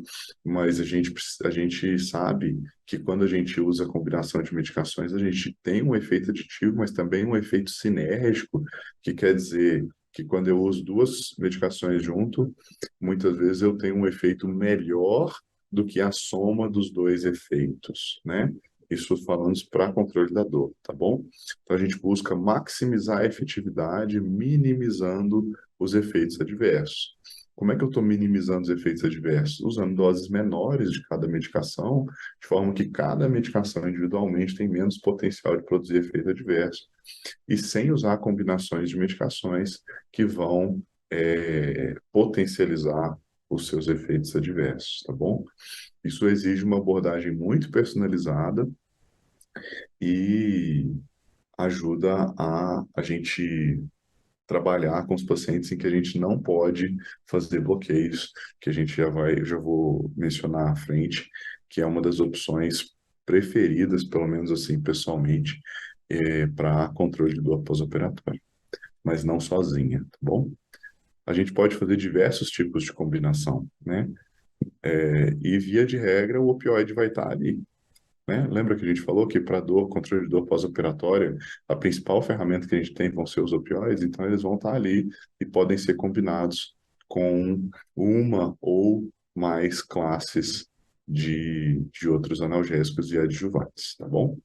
Speaker 1: mas a gente sabe que quando a gente usa a combinação de medicações, a gente tem um efeito aditivo, mas também um efeito sinérgico, que quer dizer que quando eu uso duas medicações junto, muitas vezes eu tenho um efeito melhor do que a soma dos dois efeitos, né? Isso falando para controle da dor, tá bom? Então a gente busca maximizar a efetividade, minimizando os efeitos adversos. Como é que eu estou minimizando os efeitos adversos? Usando doses menores de cada medicação, de forma que cada medicação individualmente tem menos potencial de produzir efeito adverso, e sem usar combinações de medicações que vão potencializar os seus efeitos adversos, tá bom? Isso exige uma abordagem muito personalizada e ajuda a gente trabalhar com os pacientes em que a gente não pode fazer bloqueios, que a gente já vou mencionar à frente, que é uma das opções preferidas, pelo menos assim, pessoalmente, para controle de dor pós-operatório, mas não sozinha, tá bom? A gente pode fazer diversos tipos de combinação, né? E via de regra, o opioide vai estar ali, né? Lembra que a gente falou que para dor, controle de dor pós-operatória, a principal ferramenta que a gente tem vão ser os opioides, então eles vão estar ali e podem ser combinados com uma ou mais classes de outros analgésicos e adjuvantes, tá bom?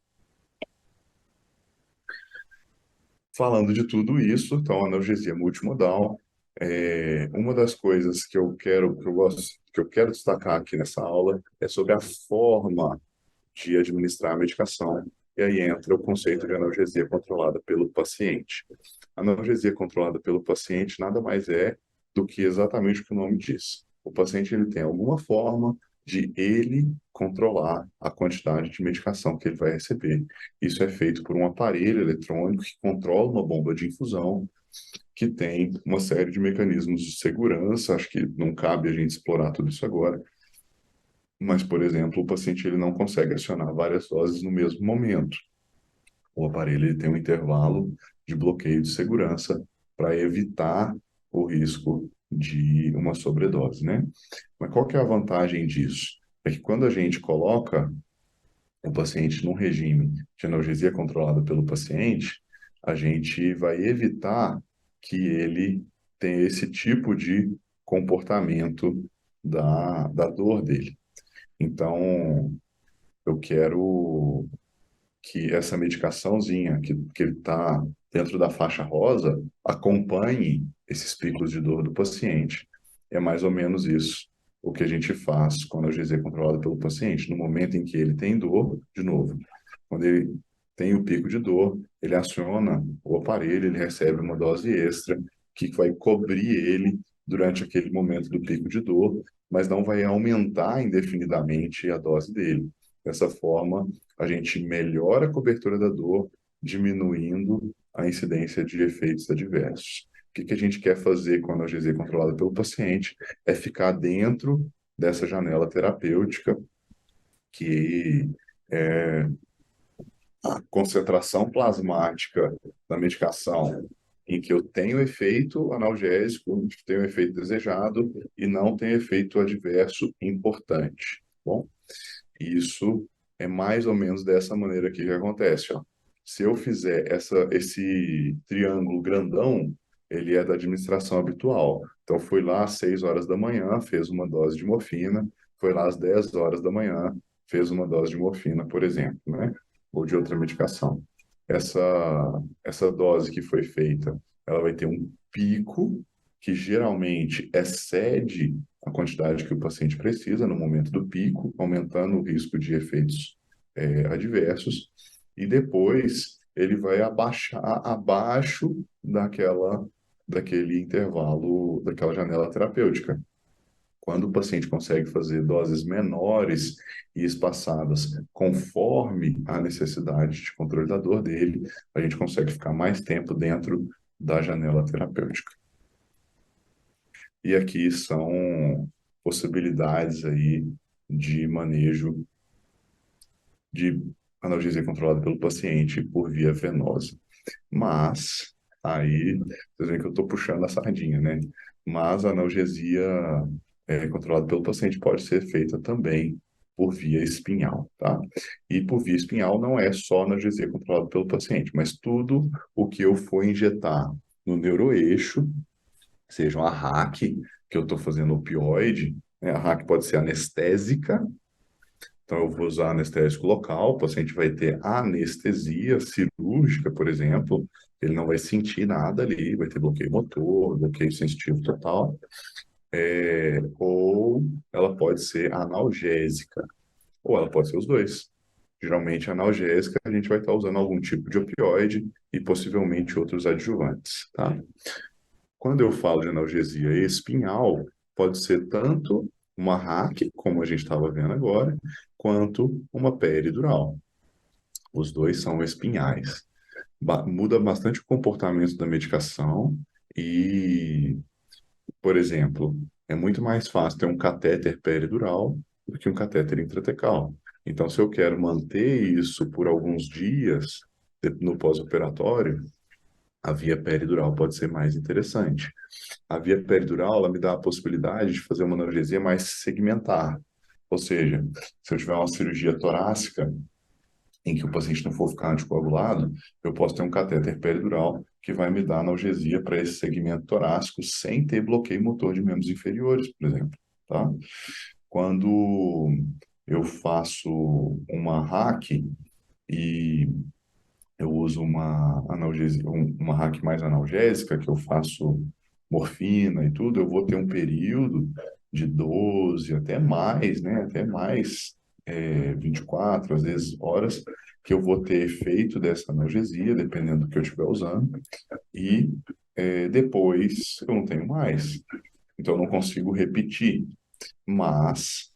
Speaker 1: Falando de tudo isso, então, analgesia multimodal, uma das coisas que eu quero destacar aqui nessa aula é sobre a forma de administrar a medicação. E aí entra o conceito de analgesia controlada pelo paciente. A analgesia controlada pelo paciente nada mais é do que exatamente o que o nome diz. O paciente ele tem alguma forma de ele controlar a quantidade de medicação que ele vai receber. Isso é feito por um aparelho eletrônico que controla uma bomba de infusão, que tem uma série de mecanismos de segurança. Acho que não cabe a gente explorar tudo isso agora, mas, por exemplo, o paciente ele não consegue acionar várias doses no mesmo momento. O aparelho ele tem um intervalo de bloqueio de segurança para evitar o risco de uma sobredose, né? Mas qual que é a vantagem disso? É que quando a gente coloca o paciente num regime de analgesia controlada pelo paciente, a gente vai evitar que ele tenha esse tipo de comportamento da dor dele. Então, eu quero que essa medicaçãozinha que ele está dentro da faixa rosa acompanhe esses picos de dor do paciente. É mais ou menos isso o que a gente faz com a analgesia controlada pelo paciente. No momento em que ele tem dor, de novo, quando ele tem o pico de dor, ele aciona o aparelho, ele recebe uma dose extra que vai cobrir ele durante aquele momento do pico de dor, mas não vai aumentar indefinidamente a dose dele. Dessa forma, a gente melhora a cobertura da dor, diminuindo a incidência de efeitos adversos. O que a gente quer fazer com a analgesia controlada pelo paciente é ficar dentro dessa janela terapêutica que é a concentração plasmática da medicação em que eu tenho efeito analgésico, tenho efeito desejado e não tem efeito adverso importante. Bom, isso é mais ou menos dessa maneira aqui que acontece. Ó. Se eu fizer esse triângulo grandão, ele é da administração habitual. Então, foi lá às 6 horas da manhã, fez uma dose de morfina, foi lá às 10 horas da manhã, fez uma dose de morfina, por exemplo, né? Ou de outra medicação. Essa dose que foi feita, ela vai ter um pico que geralmente excede a quantidade que o paciente precisa no momento do pico, aumentando o risco de efeitos adversos, e depois ele vai abaixar abaixo daquele intervalo, daquela janela terapêutica. Quando o paciente consegue fazer doses menores e espaçadas conforme a necessidade de controle da dor dele, a gente consegue ficar mais tempo dentro da janela terapêutica. E aqui são possibilidades aí de manejo de analgesia controlada pelo paciente por via venosa. Mas, aí, vocês veem que eu estou puxando a sardinha, né? Mas a analgesia controlada pelo paciente pode ser feita também por via espinhal, tá? E por via espinhal não é só analgesia controlada pelo paciente, mas tudo o que eu for injetar no neuroeixo, seja uma hack, que eu estou fazendo opioide, né? A hack pode ser anestésica, então eu vou usar anestésico local, o paciente vai ter anestesia cirúrgica, por exemplo, ele não vai sentir nada ali, vai ter bloqueio motor, bloqueio sensitivo total, ou ela pode ser analgésica, ou ela pode ser os dois. Geralmente, analgésica, a gente vai estar usando algum tipo de opioide e possivelmente outros adjuvantes, tá? Quando eu falo de analgesia espinhal, pode ser tanto uma hack, como a gente estava vendo agora, quanto uma peridural. Os dois são espinhais. Muda bastante o comportamento da medicação e, por exemplo, é muito mais fácil ter um catéter peridural do que um catéter intratecal. Então, se eu quero manter isso por alguns dias no pós-operatório, a via peridural pode ser mais interessante. A via peridural, ela me dá a possibilidade de fazer uma analgesia mais segmentar. Ou seja, se eu tiver uma cirurgia torácica em que o paciente não for ficar anticoagulado, eu posso ter um catéter peridural que vai me dar analgesia para esse segmento torácico sem ter bloqueio motor de membros inferiores, por exemplo, tá? Quando eu faço uma hack e eu uso uma analgesia, uma hack mais analgésica, que eu faço morfina e tudo, eu vou ter um período de 12 até mais, né? Até mais 24, às vezes, horas, que eu vou ter efeito dessa analgesia, dependendo do que eu estiver usando, e depois eu não tenho mais. Então, eu não consigo repetir, mas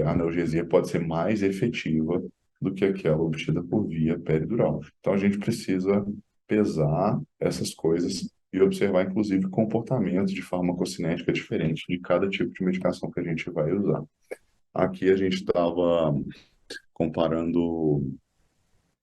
Speaker 1: a analgesia pode ser mais efetiva do que aquela obtida por via peridural. Então, a gente precisa pesar essas coisas e observar, inclusive, comportamentos de farmacocinética diferente de cada tipo de medicação que a gente vai usar. Aqui a gente estava comparando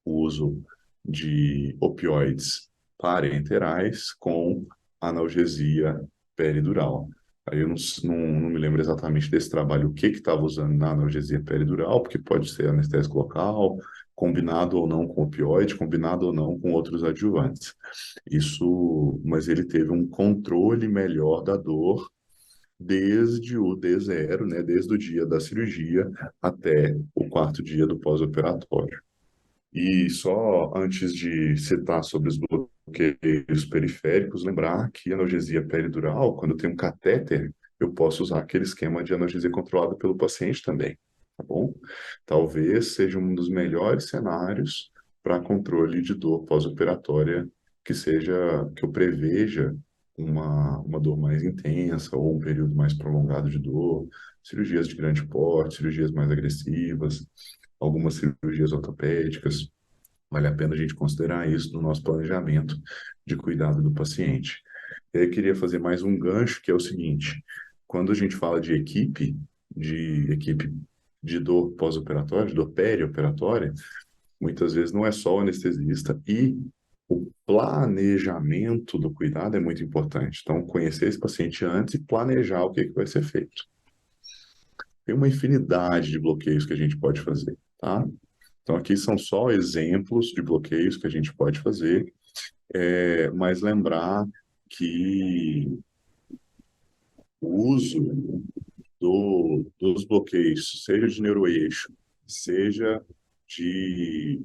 Speaker 1: o uso de opioides parenterais com analgesia peridural. Aí eu não me lembro exatamente desse trabalho, o que estava usando na analgesia peridural, porque pode ser anestésico local, combinado ou não com opioide, combinado ou não com outros adjuvantes. Isso, mas ele teve um controle melhor da dor desde o D0, né, desde o dia da cirurgia até o quarto dia do pós-operatório. E só antes de citar sobre os bloqueios periféricos, lembrar que a analgesia peridural, quando eu tenho um catéter, eu posso usar aquele esquema de analgesia controlada pelo paciente também, tá bom? Talvez seja um dos melhores cenários para controle de dor pós-operatória que eu preveja uma dor mais intensa ou um período mais prolongado de dor, cirurgias de grande porte, cirurgias mais agressivas, algumas cirurgias ortopédicas. Vale a pena a gente considerar isso no nosso planejamento de cuidado do paciente. Eu queria fazer mais um gancho, que é o seguinte: quando a gente fala de equipe de dor pós-operatória, de dor perioperatória, muitas vezes não é só o anestesista e o planejamento do cuidado é muito importante. Então, conhecer esse paciente antes e planejar o que vai ser feito. Tem uma infinidade de bloqueios que a gente pode fazer, tá? Então, aqui são só exemplos de bloqueios que a gente pode fazer, mas lembrar que o uso dos bloqueios, seja de neuroeixo, seja de,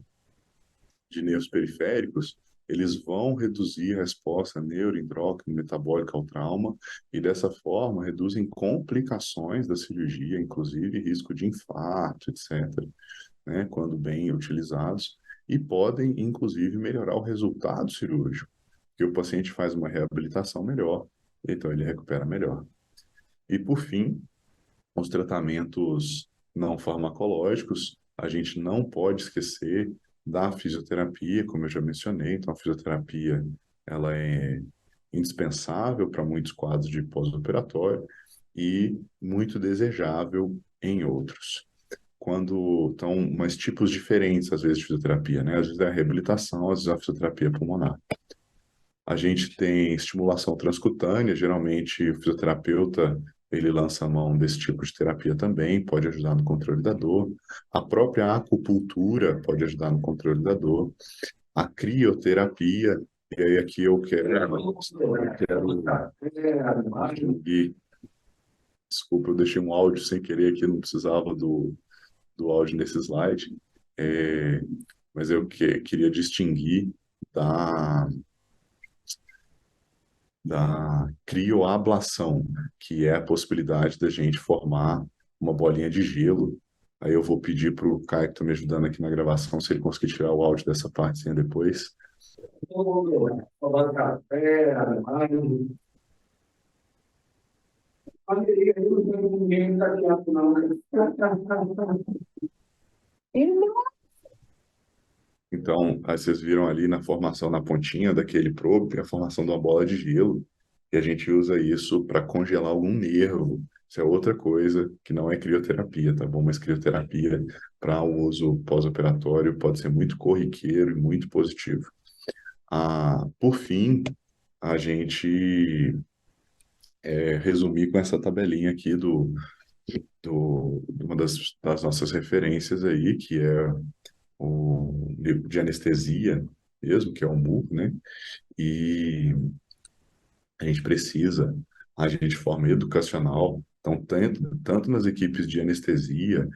Speaker 1: de nervos periféricos, eles vão reduzir a resposta neuroendócrina metabólica ao trauma e, dessa forma, reduzem complicações da cirurgia, inclusive risco de infarto, etc., né, quando bem utilizados, e podem, inclusive, melhorar o resultado cirúrgico, que o paciente faz uma reabilitação melhor, então ele recupera melhor. E, por fim, os tratamentos não farmacológicos, a gente não pode esquecer da fisioterapia, como eu já mencionei. Então, a fisioterapia ela é indispensável para muitos quadros de pós-operatório e muito desejável em outros. Quando estão mais tipos diferentes, às vezes, de fisioterapia, né? Às vezes é a reabilitação, às vezes é a fisioterapia pulmonar. A gente tem estimulação transcutânea, geralmente o fisioterapeuta ele lança a mão desse tipo de terapia também, pode ajudar no controle da dor. A própria acupuntura pode ajudar no controle da dor. A crioterapia, e aí aqui eu quero e, desculpa, eu deixei um áudio sem querer aqui, não precisava do áudio nesse slide, é, mas eu queria distinguir da da crioablação, que é a possibilidade da gente formar uma bolinha de gelo. Aí eu vou pedir para o Caio, que está me ajudando aqui na gravação, se ele conseguir tirar o áudio dessa partezinha depois. Então, aí vocês viram ali na formação, na pontinha daquele probe, a formação de uma bola de gelo, e a gente usa isso para congelar algum nervo. Isso é outra coisa que não é crioterapia, tá bom? Mas crioterapia para o uso pós-operatório pode ser muito corriqueiro e muito positivo. Por fim, a gente resumir com essa tabelinha aqui de uma das nossas referências aí, que é o livro de anestesia mesmo, que é o MUR, né? E a gente precisa agir de forma educacional, então, tanto nas equipes de anestesia,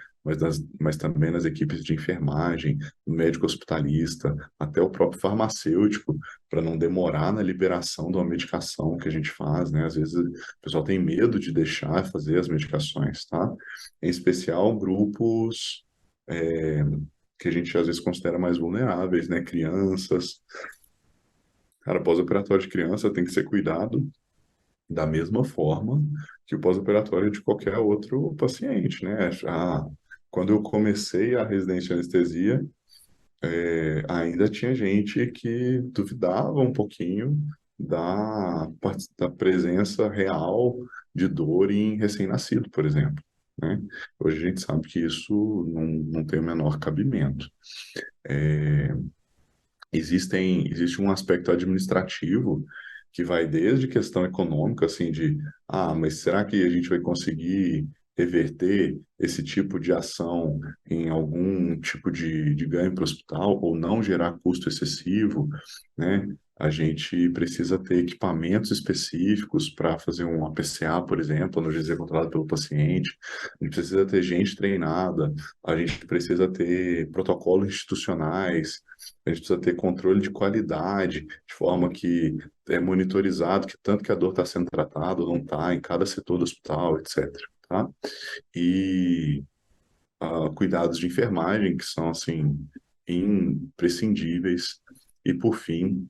Speaker 1: mas também nas equipes de enfermagem, no médico hospitalista, até o próprio farmacêutico, para não demorar na liberação de uma medicação que a gente faz, né? Às vezes o pessoal tem medo de deixar fazer as medicações, tá? Em especial grupos que a gente às vezes considera mais vulneráveis, né? Crianças. Cara, pós-operatório de criança tem que ser cuidado da mesma forma que o pós-operatório de qualquer outro paciente, né? Quando eu comecei a residência de anestesia, ainda tinha gente que duvidava um pouquinho da presença real de dor em recém-nascido, por exemplo, né? Hoje a gente sabe que isso não tem o menor cabimento. Existe um aspecto administrativo que vai desde questão econômica, assim, mas será que a gente vai conseguir reverter esse tipo de ação em algum tipo de ganho para o hospital ou não gerar custo excessivo, né? A gente precisa ter equipamentos específicos para fazer um APCA, por exemplo, analgesia controlada pelo paciente. A gente precisa ter gente treinada, a gente precisa ter protocolos institucionais, a gente precisa ter controle de qualidade, de forma que é monitorizado que tanto que a dor está sendo tratada ou não está em cada setor do hospital, etc. Tá? E cuidados de enfermagem, que são, assim, imprescindíveis. E, por fim,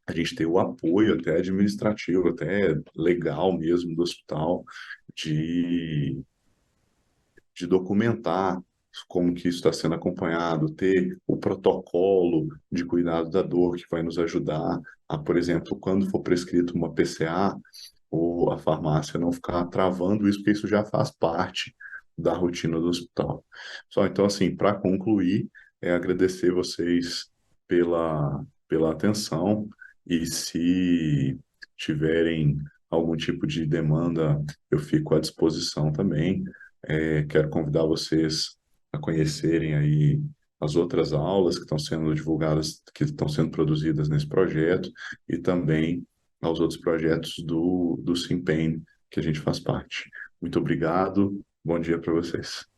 Speaker 1: a gente ter o apoio até administrativo, até legal mesmo do hospital, de, de documentar como que isso está sendo acompanhado, ter o protocolo de cuidado da dor que vai nos ajudar a, por exemplo, quando for prescrito uma PCA, ou a farmácia não ficar travando isso, porque isso já faz parte da rotina do hospital. Só então, assim, para concluir, é agradecer vocês pela atenção e se tiverem algum tipo de demanda, eu fico à disposição também. Quero convidar vocês a conhecerem aí as outras aulas que estão sendo divulgadas, que estão sendo produzidas nesse projeto e também aos outros projetos do SimPen que a gente faz parte. Muito obrigado, bom dia para vocês.